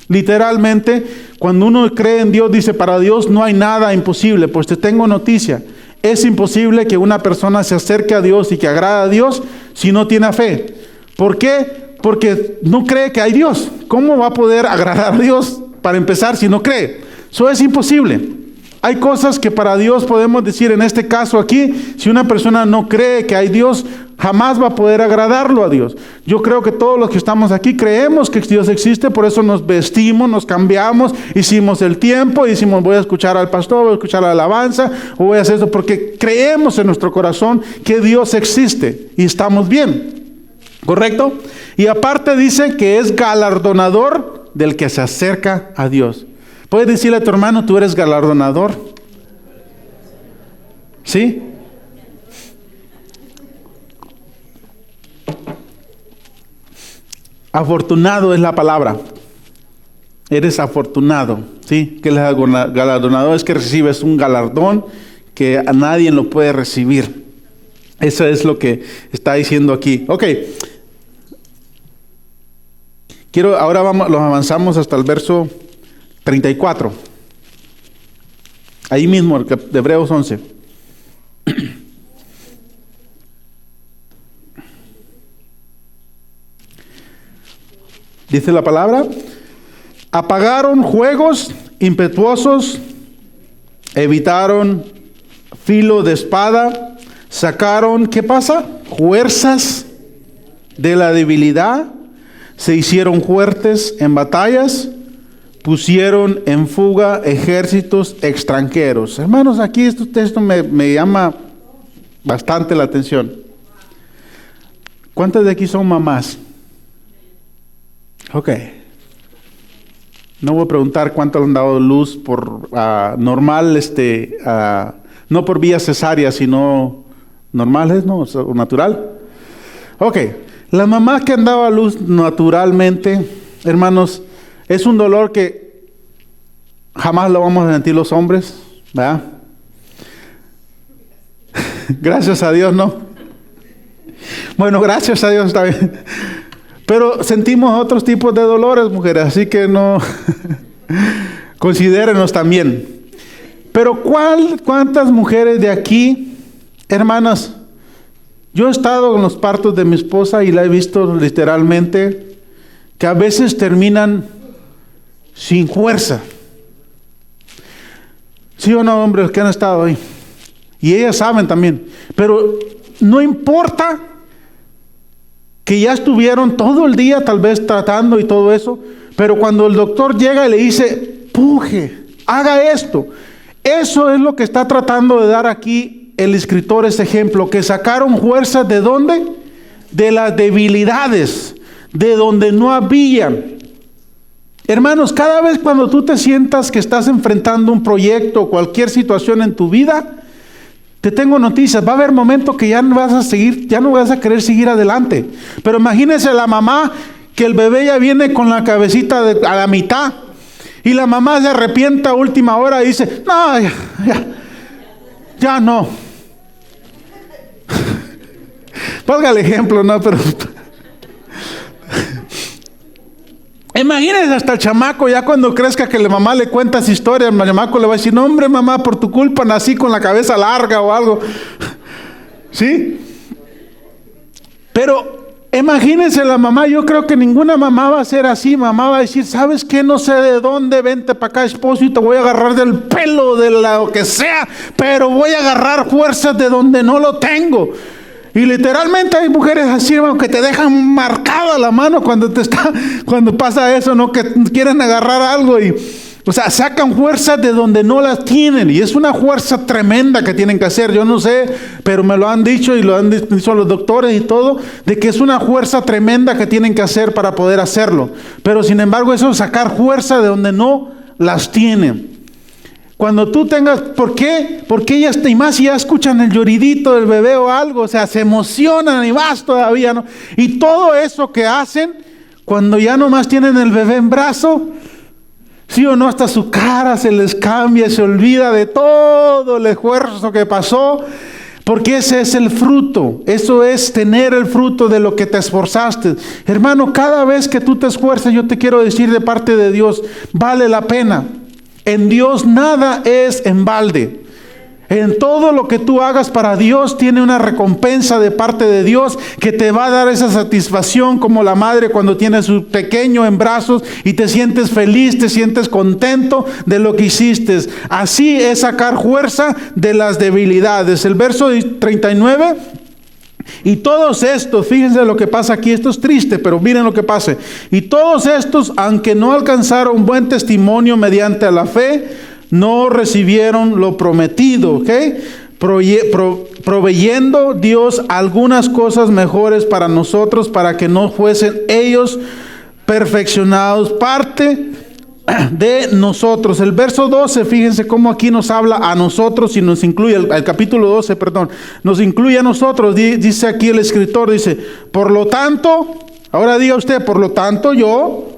Literalmente, cuando uno cree en Dios, dice, para Dios no hay nada imposible. Pues te tengo noticia. Es imposible que una persona se acerque a Dios y que agrade a Dios si no tiene fe. ¿Por qué? Porque no cree que hay Dios. ¿Cómo va a poder agradar a Dios para empezar si no cree? Eso es imposible. Hay cosas que para Dios podemos decir, en este caso aquí, si una persona no cree que hay Dios, jamás va a poder agradarlo a Dios. Yo creo que todos los que estamos aquí creemos que Dios existe, por eso nos vestimos, nos cambiamos, hicimos el tiempo, decimos voy a escuchar al pastor, voy a escuchar la alabanza, o voy a hacer esto, porque creemos en nuestro corazón que Dios existe y estamos bien. ¿Correcto? Y aparte dice que es galardonador del que se acerca a Dios. ¿Puedes decirle a tu hermano, tú eres galardonador? ¿Sí? Afortunado es la palabra. Eres afortunado, ¿sí? Que el galardonador es que recibes un galardón que a nadie lo puede recibir. Eso es lo que está diciendo aquí. Ok. Ahora los avanzamos hasta el verso 34. Ahí mismo, de Hebreos 11. Dice la palabra: apagaron juegos impetuosos, evitaron filo de espada, sacaron, ¿qué pasa? Fuerzas de la debilidad, se hicieron fuertes en batallas, pusieron en fuga ejércitos extranjeros. Hermanos, aquí esto me llama bastante la atención. ¿Cuántas de aquí son mamás? Ok. No voy a preguntar cuánto han dado luz por normal, no por vía cesárea, sino normales, ¿no? O natural. Ok. La mamá que han dado a luz naturalmente, hermanos, es un dolor que jamás lo vamos a sentir los hombres, ¿verdad? Gracias a Dios, ¿no? Bueno, gracias a Dios está bien. Pero sentimos otros tipos de dolores, mujeres, así que no considérenos también. Pero ¿cuántas mujeres de aquí, hermanas? Yo he estado en los partos de mi esposa y la he visto literalmente que a veces terminan sin fuerza. ¿Sí o no, hombres que han estado ahí? Y ellas saben también. Pero no importa que ya estuvieron todo el día tal vez tratando y todo eso, pero cuando el doctor llega y le dice, puje, haga esto. Eso es lo que está tratando de dar aquí el escritor, ese ejemplo, que sacaron fuerzas ¿de dónde? De las debilidades, de donde no habían. Hermanos, cada vez cuando tú te sientas que estás enfrentando un proyecto o cualquier situación en tu vida, te tengo noticias, va a haber momentos que ya no vas a querer seguir adelante. Pero imagínense la mamá que el bebé ya viene con la cabecita a la mitad. Y la mamá se arrepienta a última hora y dice, no, ya no. Valga el ejemplo, ¿no? Pero imagínense hasta el chamaco, ya cuando crezca, que la mamá le cuenta esa historia, el chamaco le va a decir, no hombre mamá, por tu culpa nací con la cabeza larga o algo. ¿Sí? Pero imagínense la mamá, yo creo que ninguna mamá va a ser así. Mamá va a decir, ¿sabes qué? No sé de dónde, vente para acá, esposo, y te voy a agarrar del pelo, de lo que sea, pero voy a agarrar fuerzas de donde no lo tengo. Y literalmente hay mujeres así, hermano, que te dejan marcada la mano cuando pasa eso, ¿no? Que quieren agarrar algo y, o sea, sacan fuerzas de donde no las tienen. Y es una fuerza tremenda que tienen que hacer. Yo no sé, pero me lo han dicho y lo han dicho los doctores y todo, de que es una fuerza tremenda que tienen que hacer para poder hacerlo. Pero sin embargo, eso es sacar fuerza de donde no las tienen. Cuando tú tengas, ¿por qué? Porque ellas, y más si ya escuchan el lloridito del bebé o algo, o sea, se emocionan y más todavía, ¿no? Y todo eso que hacen, cuando ya nomás tienen el bebé en brazo, sí o no, hasta su cara se les cambia, se olvida de todo el esfuerzo que pasó, porque ese es el fruto, eso es tener el fruto de lo que te esforzaste. Hermano, cada vez que tú te esfuerzas, yo te quiero decir de parte de Dios, vale la pena. En Dios nada es en balde. En todo lo que tú hagas para Dios tiene una recompensa de parte de Dios que te va a dar esa satisfacción, como la madre cuando tiene a su pequeño en brazos y te sientes feliz, te sientes contento de lo que hiciste. Así es sacar fuerza de las debilidades. El verso 39. Y todos estos, fíjense lo que pasa aquí, esto es triste, pero miren lo que pasa. Y todos estos, aunque no alcanzaron buen testimonio mediante la fe, no recibieron lo prometido, ¿ok? Proveyendo Dios algunas cosas mejores para nosotros, para que no fuesen ellos perfeccionados, parte de nosotros. El verso 12, fíjense cómo aquí nos habla a nosotros y nos incluye, el capítulo 12, perdón, nos incluye a nosotros. Dice aquí el escritor, dice, por lo tanto, ahora diga usted, por lo tanto yo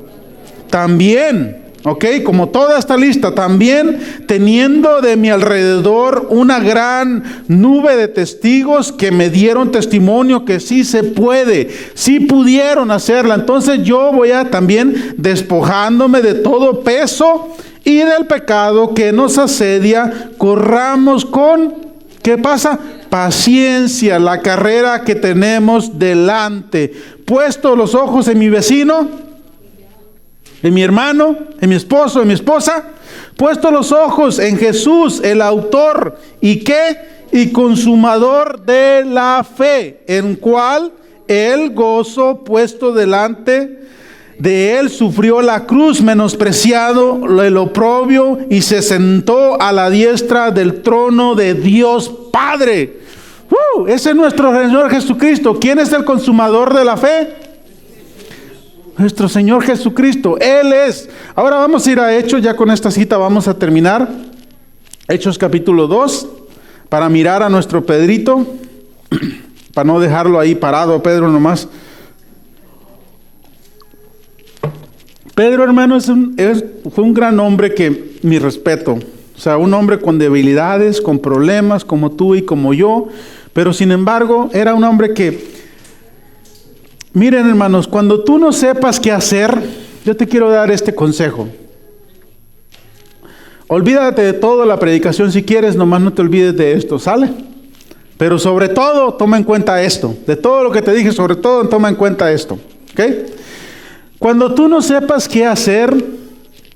también, ok, como toda esta lista, también teniendo de mi alrededor una gran nube de testigos que me dieron testimonio que sí se puede, sí pudieron hacerla. Entonces yo voy a también despojándome de todo peso y del pecado que nos asedia, corramos con, ¿qué pasa? Paciencia la carrera que tenemos delante, puesto los ojos en mi vecino, en mi hermano, en mi esposo, en mi esposa, puesto los ojos en Jesús, el autor y consumador de la fe, en cual el gozo puesto delante de él sufrió la cruz, menospreciado el oprobio, y se sentó a la diestra del trono de Dios Padre. Ese es nuestro Señor Jesucristo. ¿Quién es el consumador de la fe? Nuestro Señor Jesucristo, Él es. Ahora vamos a ir a Hechos, ya con esta cita vamos a terminar. Hechos capítulo 2, para mirar a nuestro Pedrito, para no dejarlo ahí parado, Pedro nomás. Pedro, hermano, fue un gran hombre que, mi respeto, o sea, un hombre con debilidades, con problemas, como tú y como yo, pero sin embargo, era un hombre que, miren hermanos, cuando tú no sepas qué hacer, yo te quiero dar este consejo. Olvídate de toda la predicación si quieres, nomás no te olvides de esto, ¿sale? Pero sobre todo, toma en cuenta esto. De todo lo que te dije, sobre todo, toma en cuenta esto, ¿ok? Cuando tú no sepas qué hacer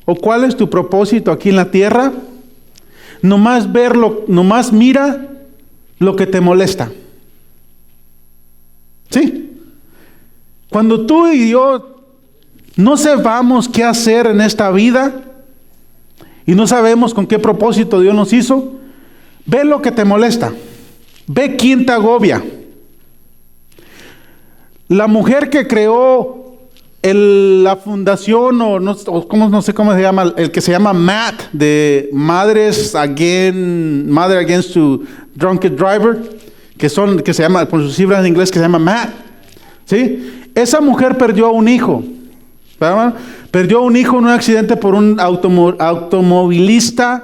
o cuál es tu propósito aquí en la tierra, nomás mira lo que te molesta. ¿Sí? Cuando tú y yo no sepamos qué hacer en esta vida y no sabemos con qué propósito Dios nos hizo, ve lo que te molesta, ve quién te agobia. La mujer que creó la fundación, no sé cómo se llama, el que se llama MAT, de Mother Against to Drunken Driver, que se llama, con sus siglas en inglés, que se llama MAT, ¿sí? Esa mujer perdió a un hijo. ¿verdad? Perdió un hijo en un accidente por un automovilista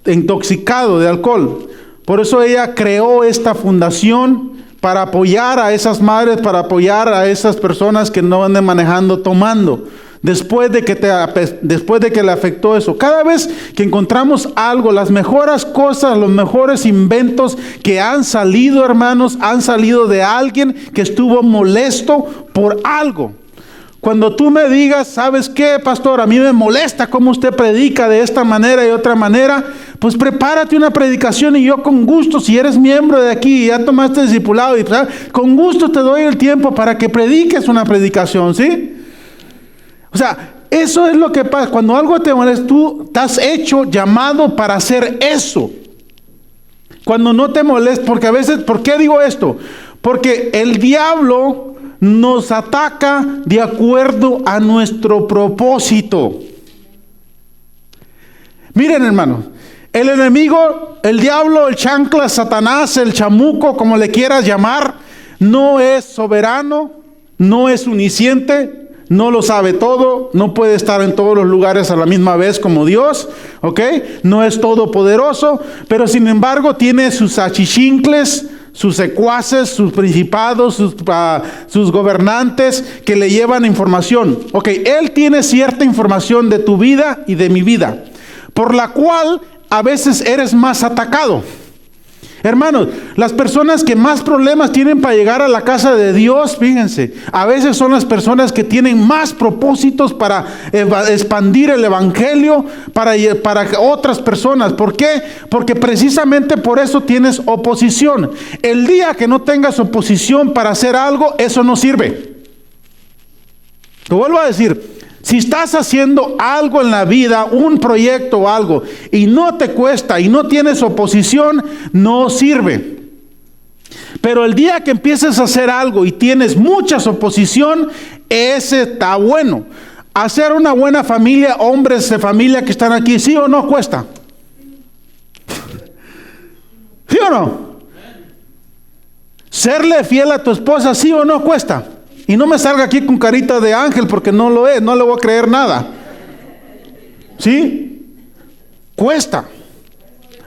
intoxicado de alcohol. Por eso ella creó esta fundación para apoyar a esas madres, para apoyar a esas personas que no anden manejando tomando. Después de que le afectó eso. Cada vez que encontramos algo, las mejores cosas, los mejores inventos que han salido, hermanos, han salido de alguien que estuvo molesto por algo. Cuando tú me digas, ¿sabes qué, pastor? A mí me molesta cómo usted predica de esta manera y otra manera. Pues prepárate una predicación y yo con gusto, si eres miembro de aquí y ya tomaste discipulado, con gusto te doy el tiempo para que prediques una predicación, ¿sí? O sea, eso es lo que pasa. Cuando algo te molesta, tú estás hecho, llamado para hacer eso. Cuando no te molesta, porque a veces, ¿por qué digo esto? Porque el diablo nos ataca de acuerdo a nuestro propósito. Miren, hermanos, el enemigo, el diablo, el chancla, Satanás, el chamuco, como le quieras llamar, no es soberano, no es omnisciente, no lo sabe todo, no puede estar en todos los lugares a la misma vez como Dios, ¿ok? No es todopoderoso, pero sin embargo tiene sus achichincles, sus secuaces, sus principados, sus gobernantes que le llevan información. Ok, él tiene cierta información de tu vida y de mi vida, por la cual a veces eres más atacado. Hermanos, las personas que más problemas tienen para llegar a la casa de Dios, fíjense, a veces son las personas que tienen más propósitos para expandir el evangelio para otras personas. ¿Por qué? Porque precisamente por eso tienes oposición. El día que no tengas oposición para hacer algo, eso no sirve. Te vuelvo a decir, si estás haciendo algo en la vida, un proyecto o algo, y no te cuesta y no tienes oposición, no sirve. Pero el día que empieces a hacer algo y tienes mucha oposición, ese está bueno. Hacer una buena familia, hombres de familia que están aquí, ¿sí o no cuesta? ¿Sí o no? Serle fiel a tu esposa, ¿sí o no cuesta? Y no me salga aquí con carita de ángel porque no lo es, no le voy a creer nada. ¿Sí? Cuesta.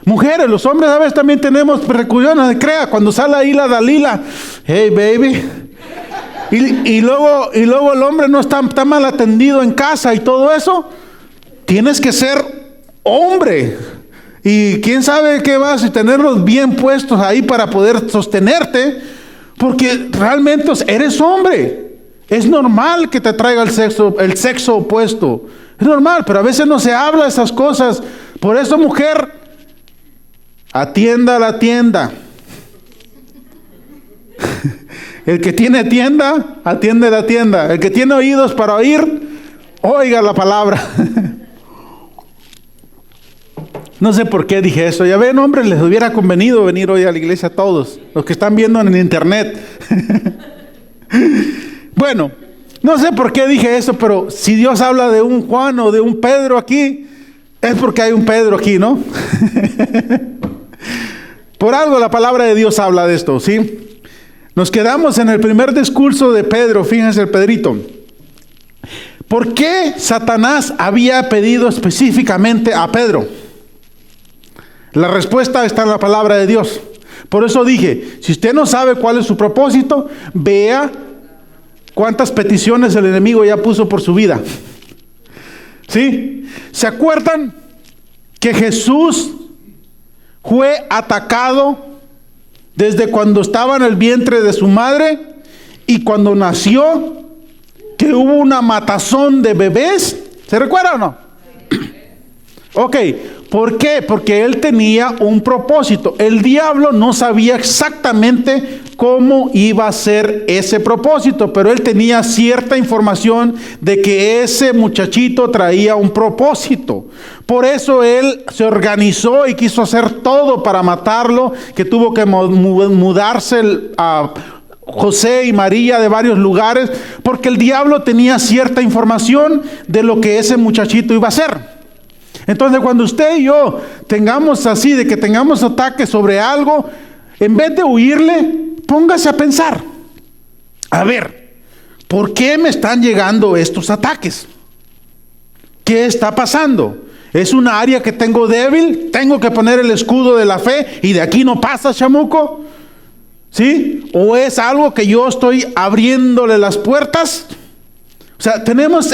Mujeres, los hombres a veces también tenemos persecuciones, crea, cuando sale ahí la Dalila, hey baby. Y luego el hombre no está mal atendido en casa y todo eso. Tienes que ser hombre. Y quién sabe qué vas a tenerlos bien puestos ahí para poder sostenerte. Porque realmente eres hombre. Es normal que te traiga el sexo opuesto. Es normal, pero a veces no se habla de esas cosas. Por eso, mujer, atienda la tienda. El que tiene tienda, atiende la tienda. El que tiene oídos para oír, oiga la palabra. No sé por qué dije eso. Ya ven, hombre, les hubiera convenido venir hoy a la iglesia a todos, los que están viendo en internet. Bueno, no sé por qué dije eso, pero si Dios habla de un Juan o de un Pedro aquí, es porque hay un Pedro aquí, ¿no? Por algo la palabra de Dios habla de esto, ¿sí? Nos quedamos en el primer discurso de Pedro, fíjense el Pedrito. ¿Por qué Satanás había pedido específicamente a Pedro? La respuesta está en la palabra de Dios. Por eso dije, si usted no sabe cuál es su propósito, vea cuántas peticiones el enemigo ya puso por su vida. ¿Sí? ¿Se acuerdan que Jesús fue atacado desde cuando estaba en el vientre de su madre y cuando nació, que hubo una matazón de bebés? ¿Se recuerda o no? Ok, ¿por qué? Porque él tenía un propósito. El diablo no sabía exactamente cómo iba a ser ese propósito, pero él tenía cierta información de que ese muchachito traía un propósito. Por eso él se organizó y quiso hacer todo para matarlo, que tuvo que mudarse a José y María de varios lugares, porque el diablo tenía cierta información de lo que ese muchachito iba a hacer. Entonces, cuando usted y yo tengamos así, de que tengamos ataques sobre algo, en vez de huirle, póngase a pensar. A ver, ¿por qué me están llegando estos ataques? ¿Qué está pasando? ¿Es una área que tengo débil? ¿Tengo que poner el escudo de la fe y de aquí no pasa, chamuco? ¿Sí? ¿O es algo que yo estoy abriéndole las puertas? O sea,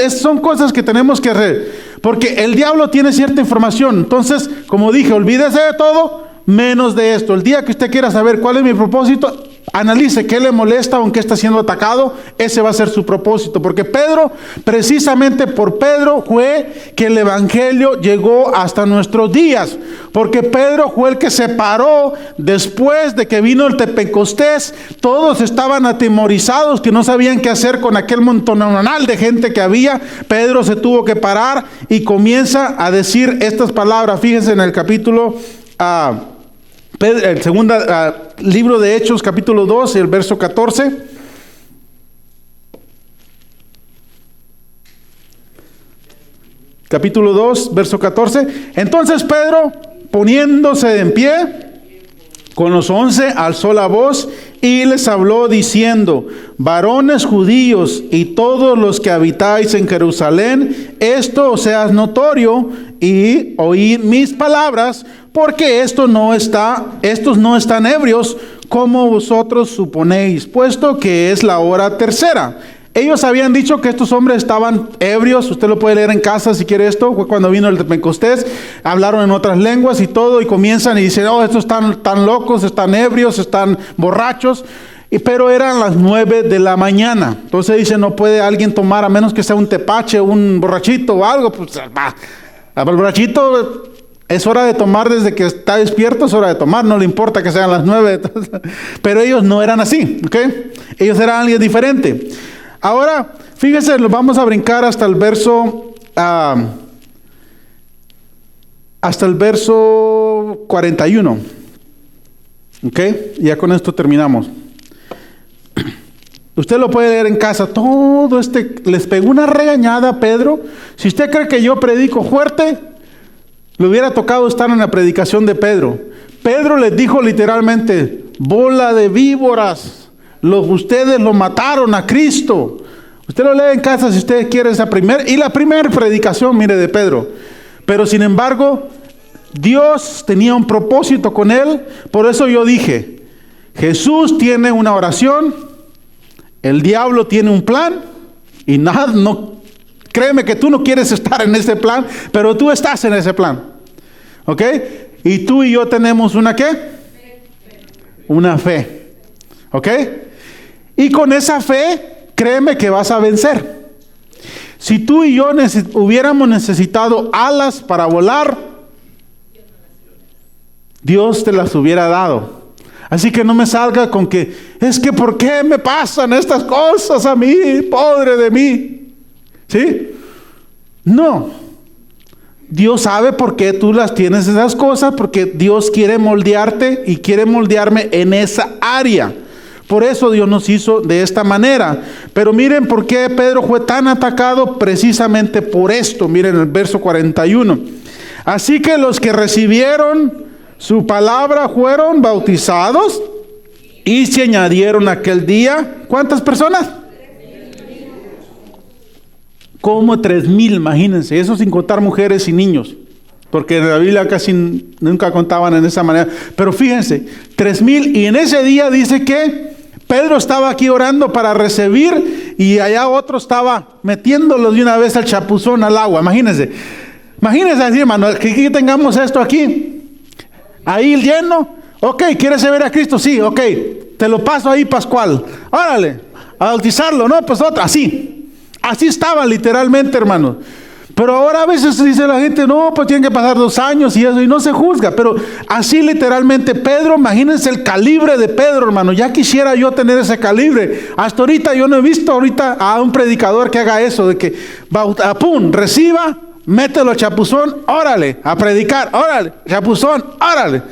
son cosas que tenemos que porque el diablo tiene cierta información. Entonces, como dije, olvídese de todo, menos de esto. El día que usted quiera saber cuál es mi propósito, analice qué le molesta o en qué está siendo atacado. Ese va a ser su propósito. Porque Pedro, precisamente por Pedro fue que el evangelio llegó hasta nuestros días. Porque Pedro fue el que se paró después de que vino el Pentecostés. Todos estaban atemorizados, que no sabían qué hacer con aquel montonal de gente que había. Pedro se tuvo que parar y comienza a decir estas palabras. Fíjense en el capítulo el segundo libro de Hechos, capítulo 2, el verso 14. Capítulo 2, verso 14. Entonces Pedro, poniéndose en pie, con los 11, alzó la voz y les habló diciendo: varones judíos y todos los que habitáis en Jerusalén, esto os sea notorio y oíd mis palabras, porque estos no están ebrios como vosotros suponéis, puesto que es la hora tercera. Ellos habían dicho que estos hombres estaban ebrios. Usted lo puede leer en casa si quiere esto. Fue cuando vino el Pentecostés. Hablaron en otras lenguas y todo. Y comienzan y dicen: oh, estos están locos, están ebrios, están borrachos. Pero eran las 9 de la mañana. Entonces dice: no puede alguien tomar, a menos que sea un tepache, un borrachito o algo. Pues el borrachito es hora de tomar desde que está despierto, es hora de tomar. No le importa que sean las 9. Pero ellos no eran así, ¿ok? Ellos eran alguien diferente. Ahora, fíjese, vamos a brincar hasta el verso 41. ¿Ok? Ya con esto terminamos. Usted lo puede leer en casa. Todo les pegó una regañada a Pedro. Si usted cree que yo predico fuerte, le hubiera tocado estar en la predicación de Pedro. Pedro les dijo literalmente: bola de víboras. Ustedes lo mataron a Cristo. Usted lo lee en casa si usted quiere la primera predicación, mire, de Pedro. Pero sin embargo, Dios tenía un propósito con él. Por eso yo dije: Jesús tiene una oración, el diablo tiene un plan, y créeme que tú no quieres estar en ese plan, pero tú estás en ese plan. ¿Ok? Y tú y yo tenemos una ¿qué? Una fe. ¿Ok? Y con esa fe, créeme que vas a vencer. Si tú y yo hubiéramos necesitado alas para volar, Dios te las hubiera dado. Así que no me salga con que, es que ¿por qué me pasan estas cosas a mí? Pobre de mí. ¿Sí? No. Dios sabe por qué tú las tienes esas cosas, porque Dios quiere moldearte y quiere moldearme en esa área. Por eso Dios nos hizo de esta manera. Pero miren por qué Pedro fue tan atacado, precisamente por esto. Miren el verso 41. Así que los que recibieron su palabra fueron bautizados y se añadieron aquel día. ¿Cuántas personas? 3,000. Como 3,000, imagínense. Eso sin contar mujeres y niños. Porque en la Biblia casi nunca contaban en esa manera. Pero fíjense, 3,000. Y en ese día dice que Pedro estaba aquí orando para recibir, y allá otro estaba metiéndolo de una vez al chapuzón al agua. Imagínense así, hermano, que tengamos esto aquí, ahí lleno. Ok, ¿quieres ver a Cristo? Sí, ok, te lo paso ahí, Pascual. Órale, a bautizarlo, ¿no? Pues otra, así estaba literalmente, hermano. Pero ahora a veces dice la gente: no, pues tienen que pasar 2 años y eso, y no se juzga. Pero así literalmente Pedro, imagínense el calibre de Pedro, hermano. Ya quisiera yo tener ese calibre. Hasta ahorita yo no he visto a un predicador que haga eso, de que reciba, mételo chapuzón, órale, a predicar, órale, chapuzón, órale.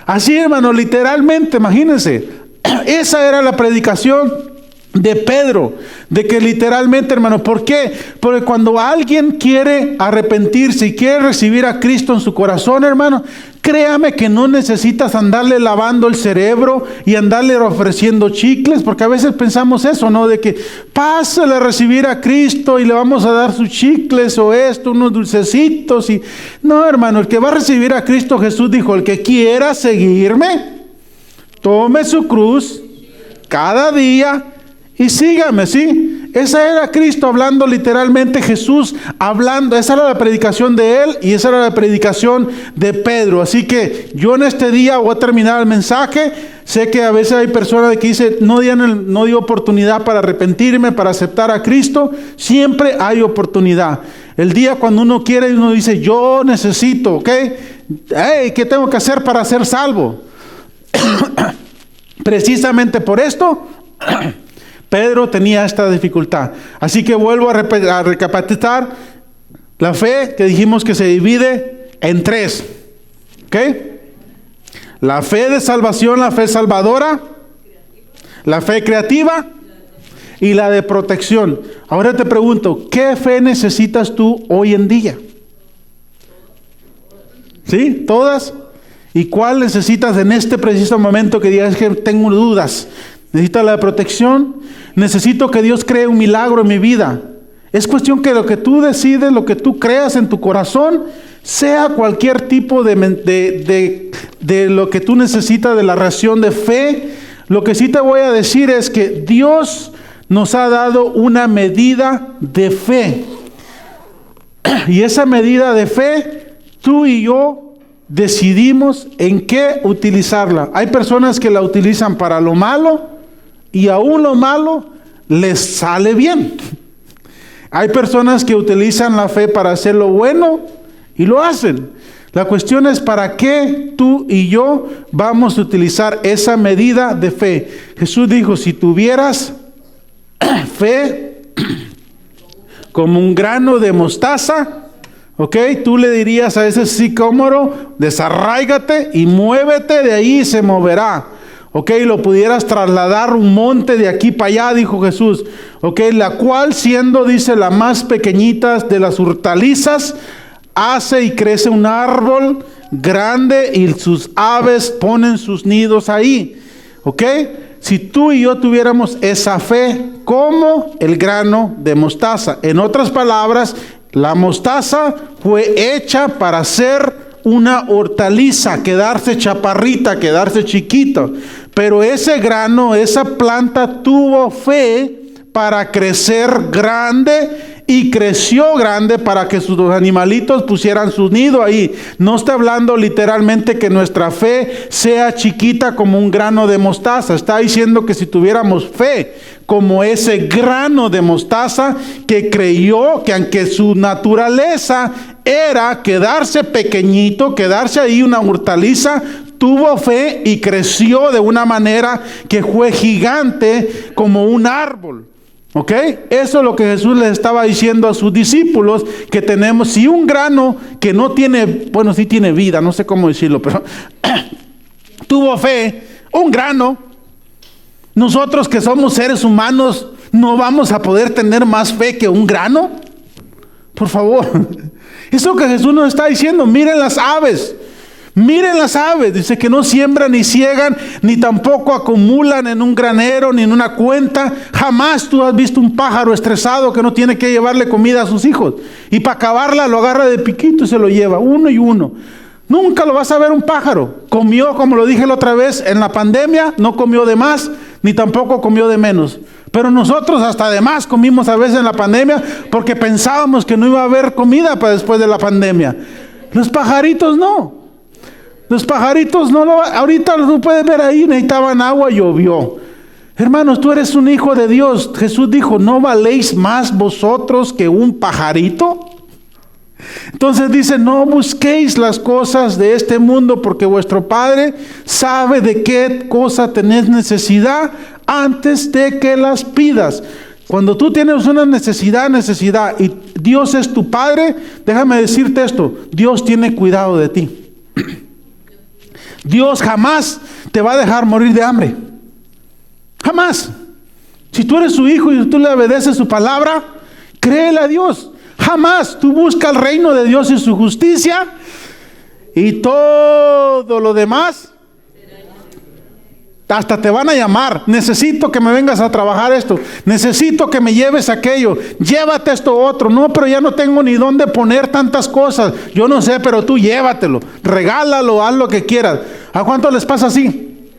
Así, hermano, literalmente, imagínense. Esa era la predicación de Pedro, de que literalmente, hermano, ¿por qué? Porque cuando alguien quiere arrepentirse y quiere recibir a Cristo en su corazón, hermano, créame que no necesitas andarle lavando el cerebro y andarle ofreciendo chicles, porque a veces pensamos eso, ¿no? De que pásale a recibir a Cristo y le vamos a dar sus chicles o esto, unos dulcecitos. Y no, hermano, el que va a recibir a Cristo, Jesús dijo, el que quiera seguirme, tome su cruz cada día y sígame, ¿sí? Esa era Cristo hablando literalmente, Jesús hablando. Esa era la predicación de él y esa era la predicación de Pedro. Así que yo en este día voy a terminar el mensaje. Sé que a veces hay personas que dicen, no di oportunidad para arrepentirme, para aceptar a Cristo. Siempre hay oportunidad. El día cuando uno quiere y uno dice, yo necesito, ¿ok? Hey, ¿qué tengo que hacer para ser salvo? Precisamente por esto, Pedro tenía esta dificultad. Así que vuelvo a recapitular la fe que dijimos que se divide en tres. ¿Ok? La fe de salvación, la fe salvadora, la fe creativa y la de protección. Ahora te pregunto, ¿qué fe necesitas tú hoy en día? ¿Sí? ¿Todas? ¿Y cuál necesitas en este preciso momento que digas que tengo dudas? ¿Necesitas la protección? Necesito que Dios cree un milagro en mi vida. Es cuestión que lo que tú decides, lo que tú creas en tu corazón, sea cualquier tipo de lo que tú necesitas de la ración de fe. Lo que sí te voy a decir es que Dios nos ha dado una medida de fe. Y esa medida de fe, tú y yo decidimos en qué utilizarla. Hay personas que la utilizan para lo malo y aún lo malo les sale bien. Hay personas que utilizan la fe para hacer lo bueno y lo hacen. La cuestión es para qué tú y yo vamos a utilizar esa medida de fe. Jesús dijo, si tuvieras fe como un grano de mostaza, ¿ok? Tú le dirías a ese sicómoro, desarráigate y muévete de ahí y se moverá. ¿Ok? Lo pudieras trasladar un monte de aquí para allá, dijo Jesús. ¿Ok? La cual siendo, dice, la más pequeñita de las hortalizas, hace y crece un árbol grande y sus aves ponen sus nidos ahí. ¿Ok? Si tú y yo tuviéramos esa fe como el grano de mostaza. En otras palabras, la mostaza fue hecha para ser una hortaliza, quedarse chaparrita, quedarse chiquito. Pero ese grano, esa planta tuvo fe para crecer grande y creció grande para que sus animalitos pusieran su nido ahí. No está hablando literalmente que nuestra fe sea chiquita como un grano de mostaza. Está diciendo que si tuviéramos fe como ese grano de mostaza que creyó que aunque su naturaleza era quedarse pequeñito, quedarse ahí una hortaliza, tuvo fe y creció de una manera que fue gigante como un árbol. ¿Ok? Eso es lo que Jesús les estaba diciendo a sus discípulos, que tenemos, si un grano que no tiene, bueno, sí tiene vida, no sé cómo decirlo, pero tuvo fe, un grano, nosotros que somos seres humanos, ¿no vamos a poder tener más fe que un grano? Por favor. Eso que Jesús nos está diciendo, miren las aves. Miren las aves, dice que no siembran ni ciegan, ni tampoco acumulan en un granero, ni en una cuenta. Jamás tú has visto un pájaro estresado que no tiene que llevarle comida a sus hijos. Y para acabarla lo agarra de piquito y se lo lleva, uno y uno. Nunca lo vas a ver un pájaro. Comió, como lo dije la otra vez, en la pandemia, no comió de más, ni tampoco comió de menos. Pero nosotros hasta de más comimos a veces en la pandemia, porque pensábamos que no iba a haber comida para después de la pandemia. Los pajaritos no. Los pajaritos no ahorita lo puedes ver ahí, necesitaban agua, llovió. Hermanos, tú eres un hijo de Dios. Jesús dijo, ¿no valéis más vosotros que un pajarito? Entonces dice, no busquéis las cosas de este mundo, porque vuestro Padre sabe de qué cosa tenés necesidad antes de que las pidas. Cuando tú tienes una necesidad, y Dios es tu Padre, déjame decirte esto, Dios tiene cuidado de ti. Dios jamás te va a dejar morir de hambre. Jamás. Si tú eres su hijo y tú le obedeces su palabra, créele a Dios. Jamás tú buscas el reino de Dios y su justicia, y todo lo demás, hasta te van a llamar. Necesito que me vengas a trabajar esto. Necesito que me lleves aquello. Llévate esto otro. No, pero ya no tengo ni dónde poner tantas cosas. Yo no sé, pero tú llévatelo. Regálalo, haz lo que quieras. ¿A cuánto les pasa así?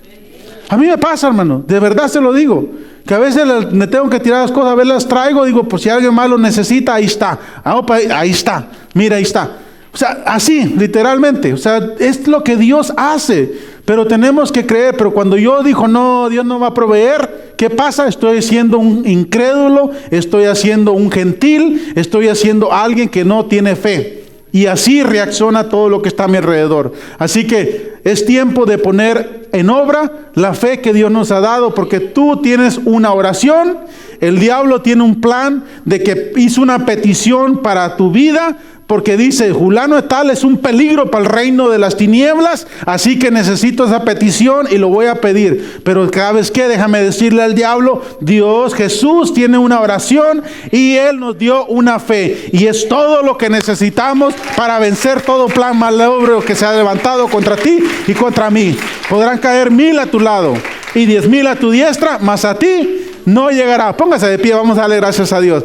A mí me pasa, hermano. De verdad se lo digo. Que a veces me tengo que tirar las cosas, a ver, las traigo. Digo, pues si alguien más lo necesita, ahí está. Ahí está. Mira, ahí está. O sea, así, literalmente. O sea, es lo que Dios hace. Pero tenemos que creer. Pero cuando yo digo, no, Dios no va a proveer, ¿qué pasa? Estoy siendo un incrédulo, estoy haciendo un gentil, estoy haciendo alguien que no tiene fe. Y así reacciona todo lo que está a mi alrededor. Así que es tiempo de poner en obra la fe que Dios nos ha dado, porque tú tienes una oración, el diablo tiene un plan de que hizo una petición para tu vida, porque dice, fulano de tal es un peligro para el reino de las tinieblas, así que necesito esa petición y lo voy a pedir. Pero cada vez que, déjame decirle al diablo, Dios, Jesús tiene una oración y Él nos dio una fe. Y es todo lo que necesitamos para vencer todo plan maligno que se ha levantado contra ti y contra mí. Podrán caer 1000 a tu lado y 10,000 a tu diestra, mas a ti no llegará. Póngase de pie, vamos a darle gracias a Dios.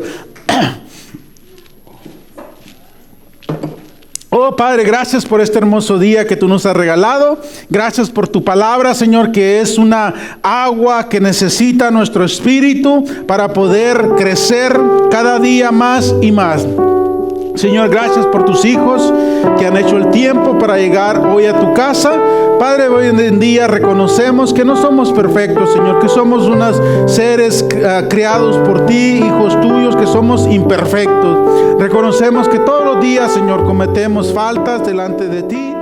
Oh Padre, gracias por este hermoso día que tú nos has regalado. Gracias por tu palabra, Señor, que es una agua que necesita nuestro espíritu para poder crecer cada día más y más. Señor, gracias por tus hijos que han hecho el tiempo para llegar hoy a tu casa. Padre, hoy en día reconocemos que no somos perfectos, Señor, que somos unos seres criados por ti, hijos tuyos, que somos imperfectos. Reconocemos que todos los días, Señor, cometemos faltas delante de ti.